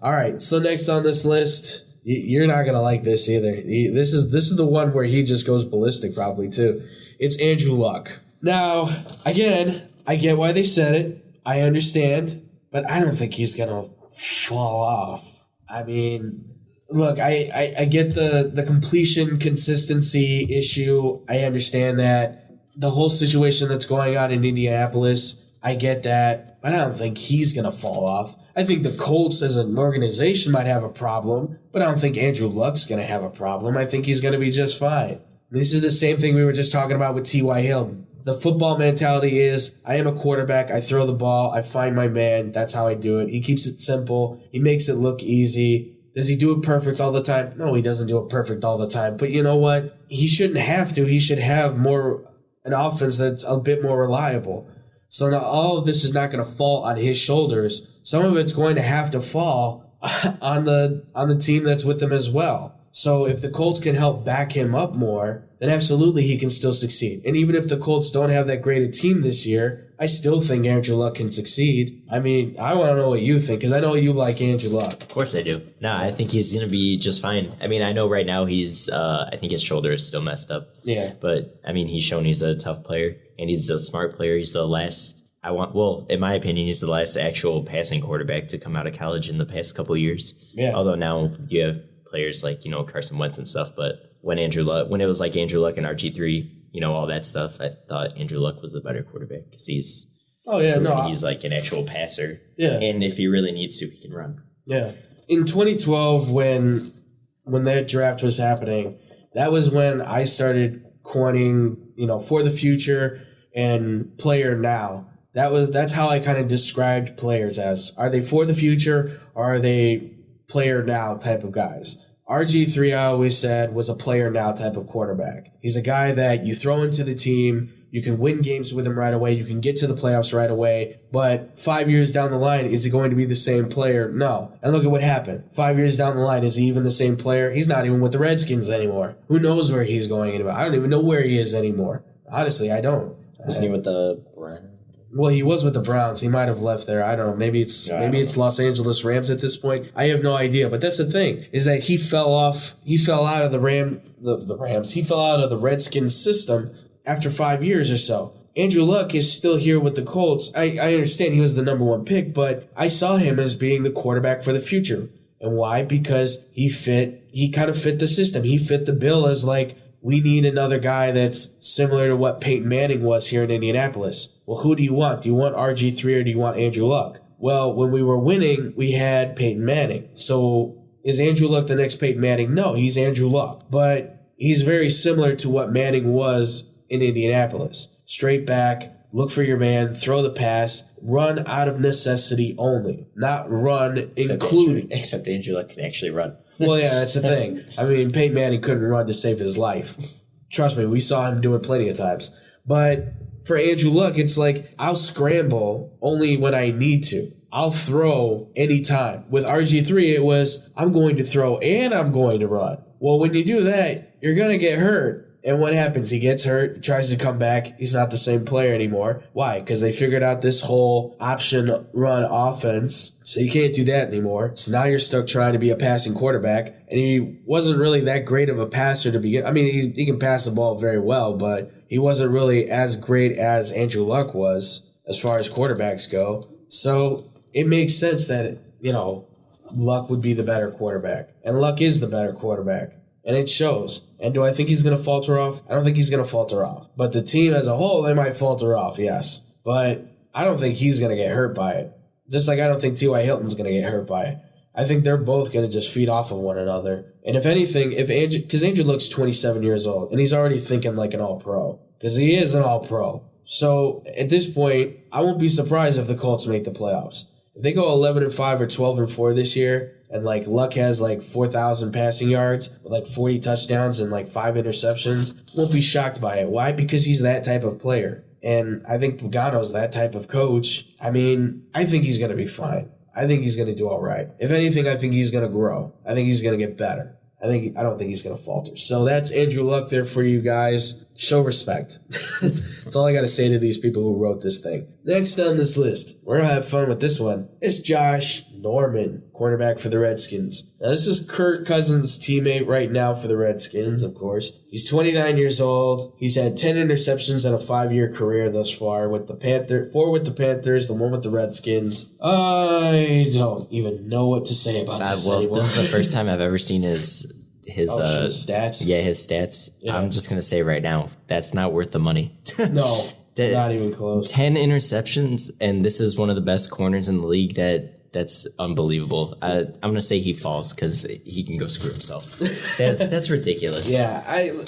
All right, so next on this list, you're not going to like this either. This is the one where he just goes ballistic probably too. It's Andrew Luck. Now, again, I get why they said it. I understand. But I don't think he's going to fall off. I mean, look, I get the completion consistency issue. I understand that. The whole situation that's going on in Indianapolis, I get that. But I don't think he's going to fall off. I think the Colts as an organization might have a problem, but I don't think Andrew Luck's going to have a problem. I think he's going to be just fine. This is the same thing we were just talking about with T.Y. Hilton. The football mentality is, I am a quarterback, I throw the ball, I find my man, that's how I do it. He keeps it simple, he makes it look easy. Does he do it perfect all the time? No, he doesn't do it perfect all the time. But you know what? He shouldn't have to. He should have an offense that's a bit more reliable. So now all of this is not going to fall on his shoulders. Some of it's going to have to fall on the team that's with him as well. So if the Colts can help back him up more, then absolutely he can still succeed. And even if the Colts don't have that great a team this year, I still think Andrew Luck can succeed. I mean, I want to know what you think, because I know you like Andrew Luck. Of course I do. No, I think he's going to be just fine. I mean, I know right now I think his shoulder is still messed up. Yeah. But, I mean, he's shown he's a tough player, and he's a smart player. He's the last, in my opinion, he's the last actual passing quarterback to come out of college in the past couple of years. Yeah. Although now you have players like, Carson Wentz and stuff, but when it was like Andrew Luck and RG3, all that stuff, I thought Andrew Luck was the better quarterback because he's like an actual passer. Yeah. And if he really needs to, he can run. Yeah. In 2012, when that draft was happening, that was when I started coining, for the future and player now. That's how I kind of described players as. Are they for the future or are they player now type of guys? RG3, I always said, was a player now type of quarterback. He's a guy that you throw into the team, you can win games with him right away, you can get to the playoffs right away, but 5 years down the line, is he going to be the same player? No. And look at what happened. 5 years down the line, is he even the same player? He's not even with the Redskins anymore. Who knows where he's going anymore? I don't even know where he is anymore. Honestly, I don't. Wasn't he with the Browns? Well, he was with the Browns. He might have left there. I don't know. Maybe it's Los Angeles Rams at this point. I have no idea. But that's the thing, is that he fell off. He fell out of the Rams. He fell out of the Redskins system after 5 years or so. Andrew Luck is still here with the Colts. I understand he was the number 1 pick, but I saw him as being the quarterback for the future. And why? Because he kind of fit the system. He fit the bill as like we need another guy that's similar to what Peyton Manning was here in Indianapolis. Well, who do you want? Do you want RG3 or do you want Andrew Luck? Well, when we were winning, we had Peyton Manning. So is Andrew Luck the next Peyton Manning? No, he's Andrew Luck. But he's very similar to what Manning was in Indianapolis. Straight back, look for your man, throw the pass, run out of necessity only, not run including. Except Andrew Luck can actually run. Well, yeah, that's the thing. I mean, Peyton Manning couldn't run to save his life. Trust me, we saw him do it plenty of times. But for Andrew Luck, it's like, I'll scramble only when I need to. I'll throw anytime. With RG3, it was, I'm going to throw and I'm going to run. Well, when you do that, you're going to get hurt. And what happens? He gets hurt, tries to come back. He's not the same player anymore. Why? Because they figured out this whole option run offense. So you can't do that anymore. So now you're stuck trying to be a passing quarterback. And he wasn't really that great of a passer to begin. I mean, he can pass the ball very well, but he wasn't really as great as Andrew Luck was as far as quarterbacks go. So it makes sense that, Luck would be the better quarterback. And Luck is the better quarterback. And it shows. And do I think he's going to falter off? I don't think he's going to falter off. But the team as a whole, they might falter off, yes. But I don't think he's going to get hurt by it. Just like I don't think T.Y. Hilton's going to get hurt by it. I think they're both going to just feed off of one another. And if anything, because Andrew Luck's 27 years old, and he's already thinking like an all-pro. Because he is an all-pro. So at this point, I won't be surprised if the Colts make the playoffs. If they go 11-5 or 12-4 this year, and Luck has 4,000 passing yards with 40 touchdowns and 5 interceptions, won't be shocked by it. Why? Because he's that type of player. And I think Pagano's that type of coach. I mean, I think he's going to be fine. I think he's going to do all right. If anything, I think he's going to grow. I think he's going to get better. I don't think he's going to falter. So that's Andrew Luck there for you guys. Show respect. That's all I got to say to these people who wrote this thing. Next on this list, we're going to have fun with this one. It's Josh Norman, quarterback for the Redskins. Now, this is Kirk Cousins' teammate right now for the Redskins, of course. He's 29 years old. He's had 10 interceptions in a 5-year career thus far with the Panthers, 4 with the Panthers, the 1 with the Redskins. I don't even know what to say about this anymore. This is the first time I've ever seen his stats. Yeah, his stats. Yeah. I'm just gonna say right now, that's not worth the money. No, not even close. 10 interceptions, and this is one of the best corners in the league. That's unbelievable. I'm gonna say he falls because he can go screw himself. That's ridiculous. Yeah, I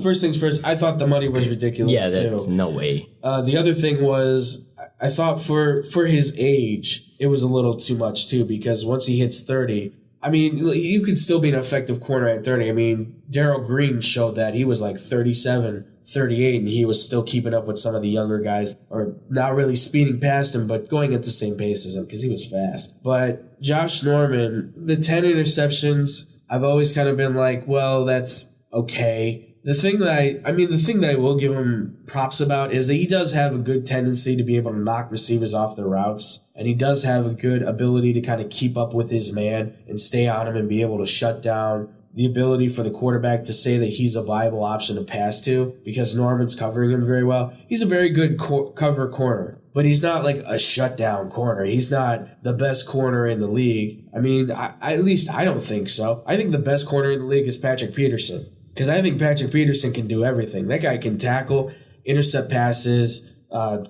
first things first. I thought the money was ridiculous. Yeah, that's too. No way. The other thing was, I thought for his age, it was a little too much too, because once he hits 30. I mean, you could still be an effective corner at 30. I mean, Darryl Green showed that. He was 37, 38, and he was still keeping up with some of the younger guys, or not really speeding past him, but going at the same pace as him because he was fast. But Josh Norman, the 10 interceptions, I've always kind of been well, that's okay. The thing that I will give him props about is that he does have a good tendency to be able to knock receivers off their routes, and he does have a good ability to kind of keep up with his man and stay on him and be able to shut down the ability for the quarterback to say that he's a viable option to pass to, because Norman's covering him very well. He's a very good cover corner, but he's not a shutdown corner. He's not the best corner in the league. I mean, at least I don't think so. I think the best corner in the league is Patrick Peterson. Because I think Patrick Peterson can do everything. That guy can tackle, intercept passes,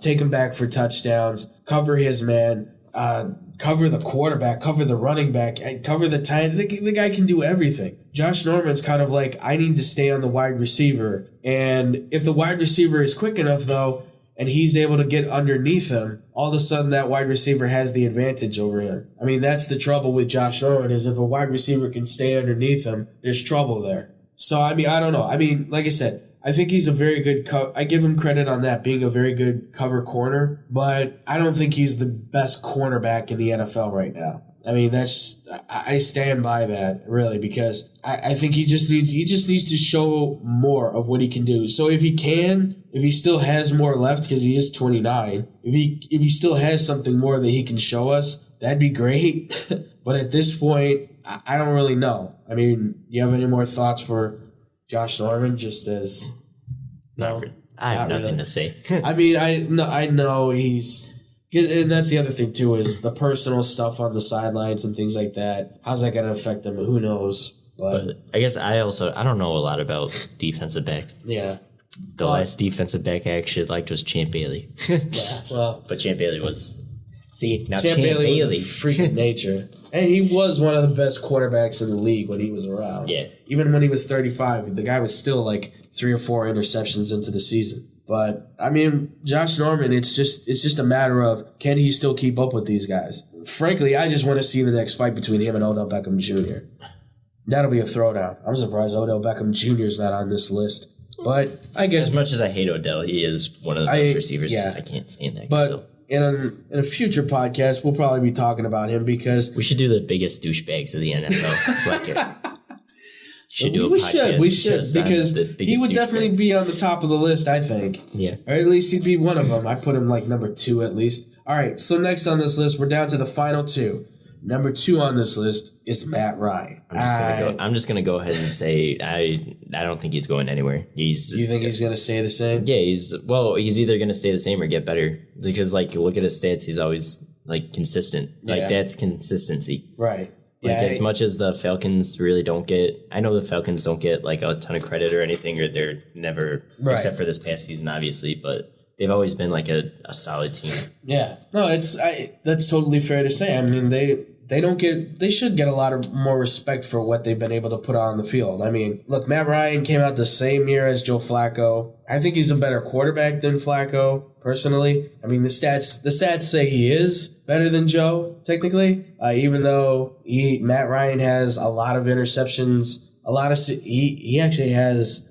take him back for touchdowns, cover his man, cover the quarterback, cover the running back, and cover the tight end. The guy can do everything. Josh Norman's kind of I need to stay on the wide receiver. And if the wide receiver is quick enough, though, and he's able to get underneath him, all of a sudden that wide receiver has the advantage over him. I mean, that's the trouble with Josh Norman, is if a wide receiver can stay underneath him, there's trouble there. So, I mean, I don't know. I mean, like I said, I think he's a very good I give him credit on that, being a very good cover corner, but I don't think he's the best cornerback in the NFL right now. I mean, I stand by that, really, because I think he just needs to show more of what he can do. So if he still has more left, because he is 29, if he still has something more that he can show us, that'd be great. But at this point, I don't really know. I mean, you have any more thoughts for Josh Norman? Just as I have nothing to say. I mean, I know he's, and that's the other thing too, is the personal stuff on the sidelines and things like that. How's that going to affect him? Who knows? But I guess I don't know a lot about defensive backs. yeah. The last defensive back I actually liked was Champ Bailey. Yeah, well, But Champ Bailey was... See, now Champ Bailey was a freak of nature. And he was one of the best quarterbacks in the league when he was around. Yeah. Even when he was 35, the guy was still like 3 or 4 interceptions into the season. But, I mean, Josh Norman, it's just a matter of, can he still keep up with these guys? Frankly, I just want to see the next fight between him and Odell Beckham Jr. That'll be a throwdown. I'm surprised Odell Beckham Jr. is not on this list. But I guess... As much as I hate Odell, he is one of the best receivers. Yeah. I can't stand that guy. But in a future podcast, we'll probably be talking about him because... We should do the biggest douchebags of the NFL. We should, because he would definitely be on the top of the list, I think. Yeah. Or at least he'd be one of them. I put him like number 2 at least. All right, so next on this list, we're down to the final 2. Number 2 on this list is Matt Ryan. I'm just gonna go ahead and say I don't think he's going anywhere. You think he's gonna stay the same? Yeah, he's either gonna stay the same or get better, because like you look at his stats, he's always like consistent. Like that's consistency. Right. Like as much as the Falcons really don't get, I know the Falcons don't get like a ton of credit or anything, or they're never, except for this past season, obviously, but they've always been like a solid team. Yeah, no, that's totally fair to say. I mean, they should get a lot of more respect for what they've been able to put on the field. I mean, look, Matt Ryan came out the same year as Joe Flacco. I think he's a better quarterback than Flacco, personally. I mean, the stats say he is better than Joe, technically, even though Matt Ryan has a lot of interceptions. He actually has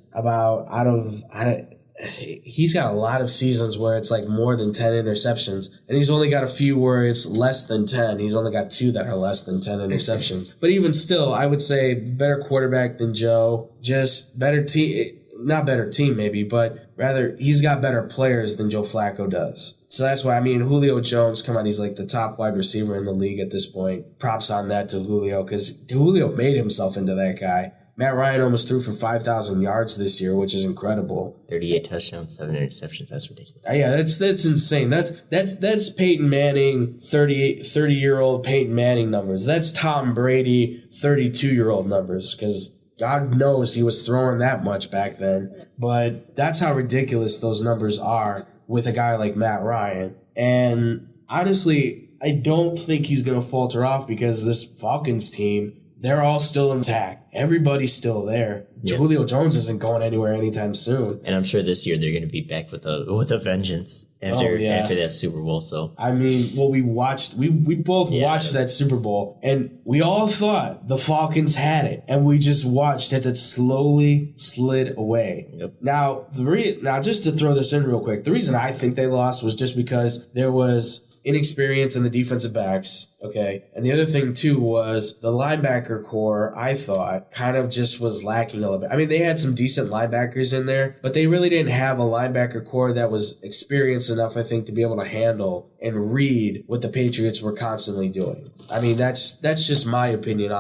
he's got a lot of seasons where it's like more than 10 interceptions, and he's only got a few where it's less than 10. He's only got 2 that are less than 10 interceptions. But even still, I would say better quarterback than Joe, just better team. Not better team maybe, but rather he's got better players than Joe Flacco does. So that's why, I mean, Julio Jones, come on, he's like the top wide receiver in the league at this point. Props on that to Julio, because Julio made himself into that guy. Matt Ryan almost threw for 5,000 yards this year, which is incredible. 38 touchdowns, 7 interceptions. That's ridiculous. Yeah, that's insane. That's Peyton Manning, 30-year-old Peyton Manning numbers. That's Tom Brady, 32-year-old numbers, because God knows he was throwing that much back then. But that's how ridiculous those numbers are with a guy like Matt Ryan. And honestly, I don't think he's going to falter off, because this Falcons team, they're all still intact. Everybody's still there. Yeah. Julio Jones isn't going anywhere anytime soon. And I'm sure this year they're going to be back with a vengeance after that Super Bowl. So I mean, well, we both watched that Super Bowl, and we all thought the Falcons had it, and we just watched as it slowly slid away. Yep. Now, just to throw this in real quick, the reason I think they lost was just because there was inexperience in the defensive backs, okay? And the other thing, too, was the linebacker core, I thought, kind of just was lacking a little bit. I mean, they had some decent linebackers in there, but they really didn't have a linebacker core that was experienced enough, I think, to be able to handle and read what the Patriots were constantly doing. I mean, that's just my opinion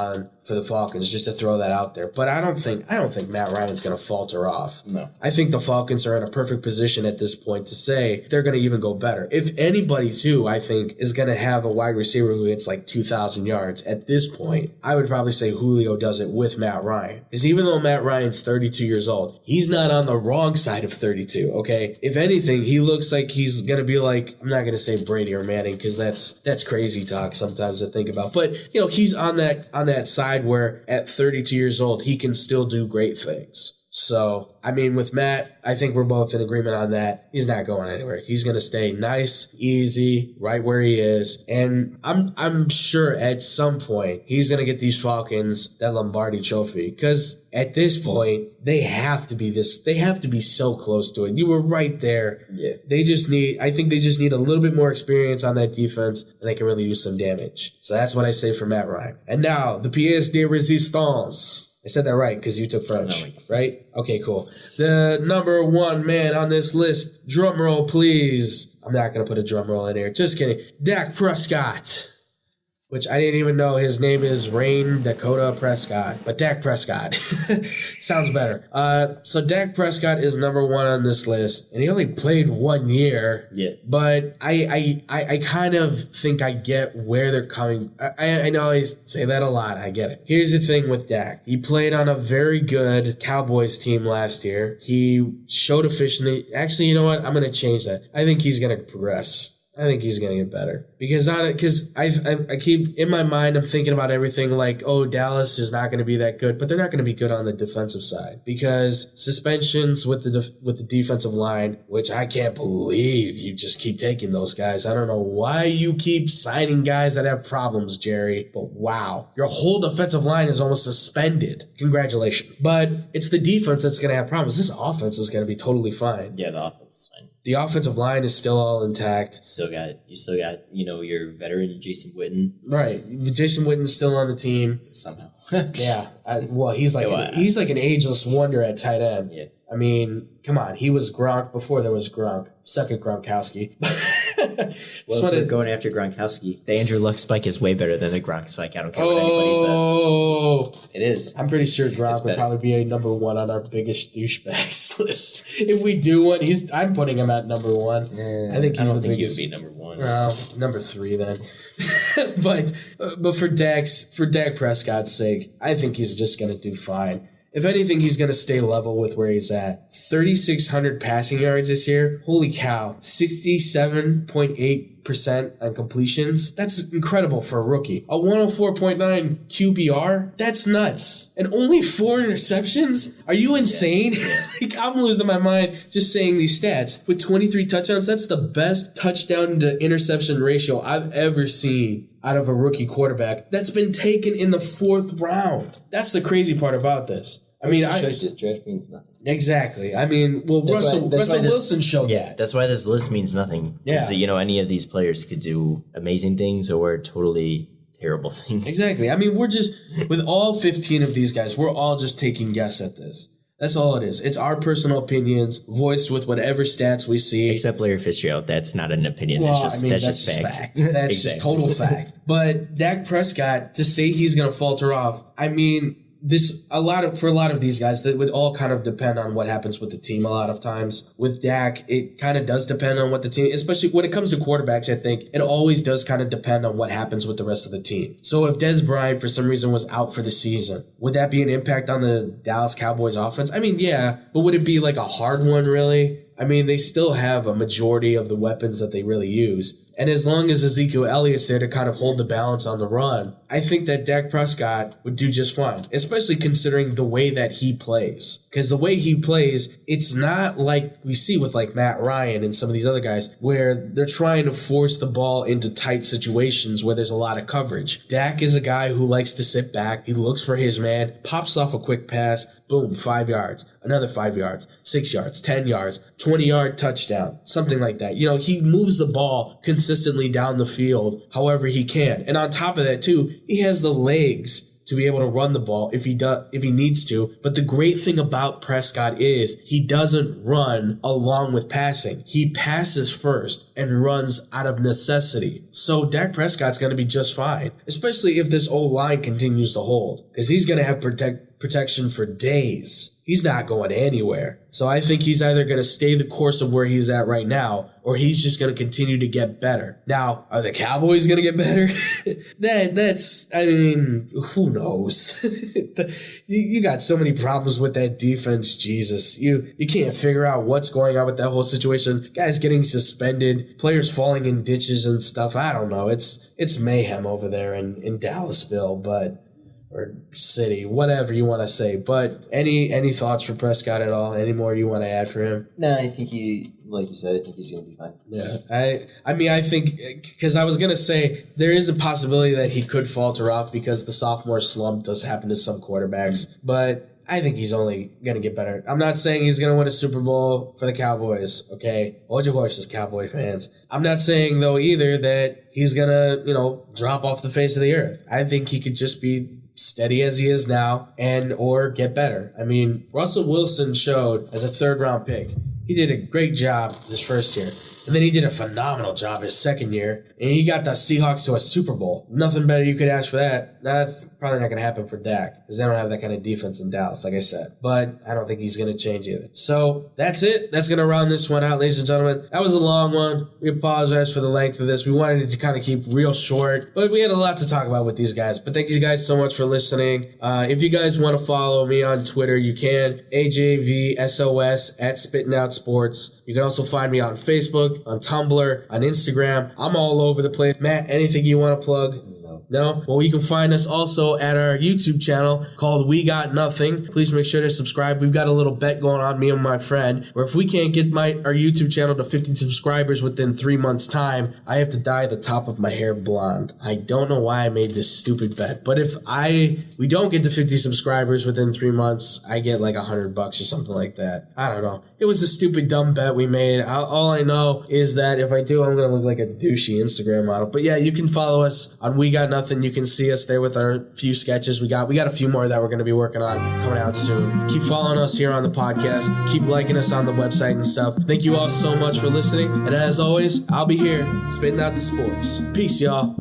for the Falcons, just to throw that out there. But I don't think Matt Ryan's going to falter off. No. I think the Falcons are in a perfect position at this point to say they're going to even go better. If anybody, too, I think, is going to have a wide receiver who hits like 2,000 yards at this point, I would probably say Julio does it with Matt Ryan. Because even though Matt Ryan's 32 years old, he's not on the wrong side of 32, okay? If anything, he looks like he's going to be like, I'm not going to say Brady or Manning, because that's crazy talk sometimes to think about. But, you know, he's on that side where at 32 years old, he can still do great things. So, I mean, with Matt, I think we're both in agreement on that. He's not going anywhere. He's going to stay nice, easy, right where he is. And I'm sure at some point he's going to get these Falcons that Lombardi trophy, because at this point they have to be so close to it. You were right there. Yeah. I think they just need a little bit more experience on that defense, and they can really do some damage. So that's what I say for Matt Ryan. And now the pièce de résistance. I said that right because you took French, right? Okay, cool. The number 1 man on this list, drum roll, please. I'm not going to put a drum roll in here. Just kidding. Dak Prescott. which I didn't even know his name is Rain Dakota Prescott, but Dak Prescott. Sounds better. So Dak Prescott is number 1 on this list, and he only played 1 year. Yeah. But I kind of think I get where they're coming. I know I say that a lot. I get it. Here's the thing with Dak. He played on a very good Cowboys team last year. He showed efficiency. Actually, you know what? I'm going to change that. I think he's going to progress. I think he's going to get better because I keep in my mind, I'm thinking about everything like, oh, Dallas is not going to be that good, but they're not going to be good on the defensive side because suspensions with the defensive line, which I can't believe you just keep taking those guys. I don't know why you keep signing guys that have problems, Jerry, but wow, your whole defensive line is almost suspended. Congratulations. But it's the defense that's going to have problems. This offense is going to be totally fine. Yeah, the offense is fine. The offensive line is still all intact. You still got, your veteran Jason Witten. Right. Jason Witten's still on the team. Somehow. Yeah. He's like an ageless wonder at tight end. Yeah. I mean, come on. He was Gronk before there was Gronk. Second Gronkowski. Well, if we're going after Gronkowski, the Andrew Luck spike is way better than the Gronk spike. I don't care what anybody says. It is. I'm pretty sure Gronk would probably be a number 1 on our biggest douchebags list. If we do one, I'm putting him at number 1. I think he's the biggest. He would be number 1. Well, number 3 then. but for Dak Prescott's sake, I think he's just going to do fine. If anything, he's going to stay level with where he's at. 3,600 passing yards this year. Holy cow. 67.8% on completions. That's incredible for a rookie. A 104.9 QBR? That's nuts. And only 4 interceptions? Are you insane? I'm losing my mind just saying these stats. With 23 touchdowns, that's the best touchdown to interception ratio I've ever seen out of a rookie quarterback that's been taken in the 4th round. That's the crazy part about this. I mean, shows you draft means nothing. Exactly. I mean, Russell Wilson showed that. That's why this list means nothing. Yeah. Any of these players could do amazing things or totally terrible things. Exactly. I mean, we're just, with all 15 of these guys, we're all just taking guess at this. That's all it is. It's our personal opinions voiced with whatever stats we see. Except Larry Fitzgerald. That's not an opinion. Well, that's just fact. That's just total fact. But Dak Prescott, to say he's going to falter off, I mean, for a lot of these guys, that would all kind of depend on what happens with the team a lot of times. With Dak, it kind of does depend on what the team, especially when it comes to quarterbacks, I think it always does kind of depend on what happens with the rest of the team. So if Dez Bryant for some reason was out for the season, would that be an impact on the Dallas Cowboys offense? I mean, yeah, but would it be like a hard one really? I mean, they still have a majority of the weapons that they really use. And as long as Ezekiel Elliott's there to kind of hold the balance on the run, I think that Dak Prescott would do just fine, especially considering the way that he plays. Because the way he plays, it's not like we see with like Matt Ryan and some of these other guys where they're trying to force the ball into tight situations where there's a lot of coverage. Dak is a guy who likes to sit back. He looks for his man, pops off a quick pass, boom, 5 yards, another 5 yards, 6 yards, 10 yards, 20-yard touchdown, something like that. He moves the ball consistently down the field however he can. And on top of that, too, he has the legs to be able to run the ball if he needs to. But the great thing about Prescott is he doesn't run along with passing. He passes first and runs out of necessity. So Dak Prescott's going to be just fine, especially if this O-line continues to hold, because he's going to have protection for days. He's not going anywhere. So I think he's either going to stay the course of where he's at right now, or he's just going to continue to get better. Now, are the Cowboys going to get better? Who knows? You got so many problems with that defense, Jesus. You can't figure out what's going on with that whole situation. Guys getting suspended, players falling in ditches and stuff. I don't know. It's mayhem over there in Dallasville, or city, whatever you want to say. But any thoughts for Prescott at all? Any more you want to add for him? No, I think like you said, I think he's going to be fine. Yeah, I think, because I was going to say, there is a possibility that he could falter off because the sophomore slump does happen to some quarterbacks, but I think he's only going to get better. I'm not saying he's going to win a Super Bowl for the Cowboys, okay? Hold your horses, Cowboy fans. I'm not saying, though, either that he's going to, drop off the face of the earth. I think he could just be steady as he is now or get better. I mean, Russell Wilson showed as a 3rd-round pick. He did a great job this first year. And then he did a phenomenal job his second year. And he got the Seahawks to a Super Bowl. Nothing better you could ask for that. That's probably not going to happen for Dak because they don't have that kind of defense in Dallas, like I said. But I don't think he's going to change either. So that's it. That's going to round this one out, ladies and gentlemen. That was a long one. We apologize for the length of this. We wanted it to kind of keep real short. But we had a lot to talk about with these guys. But thank you guys so much for listening. If you guys want to follow me on Twitter, you can. AJVSOS at Spitting Out Sports. You can also find me on Facebook, on Tumblr, on Instagram. I'm all over the place. Matt, anything you want to plug? No? Well, you can find us also at our YouTube channel called We Got Nothing. Please make sure to subscribe. We've got a little bet going on, me and my friend, where if we can't get our YouTube channel to 50 subscribers within 3 months' time, I have to dye the top of my hair blonde. I don't know why I made this stupid bet, but if we don't get to 50 subscribers within 3 months, I get like $100 or something like that. I don't know. It was a stupid, dumb bet we made. All I know is that if I do, I'm going to look like a douchey Instagram model. But yeah, you can follow us on We Got Nothing. You can see us there with our few sketches. We got a few more that we're going to be working on coming out soon. Keep following us here on the podcast. Keep liking us on the website and stuff. Thank you all so much for listening. And as always, I'll be here spitting out the sports. Peace, y'all.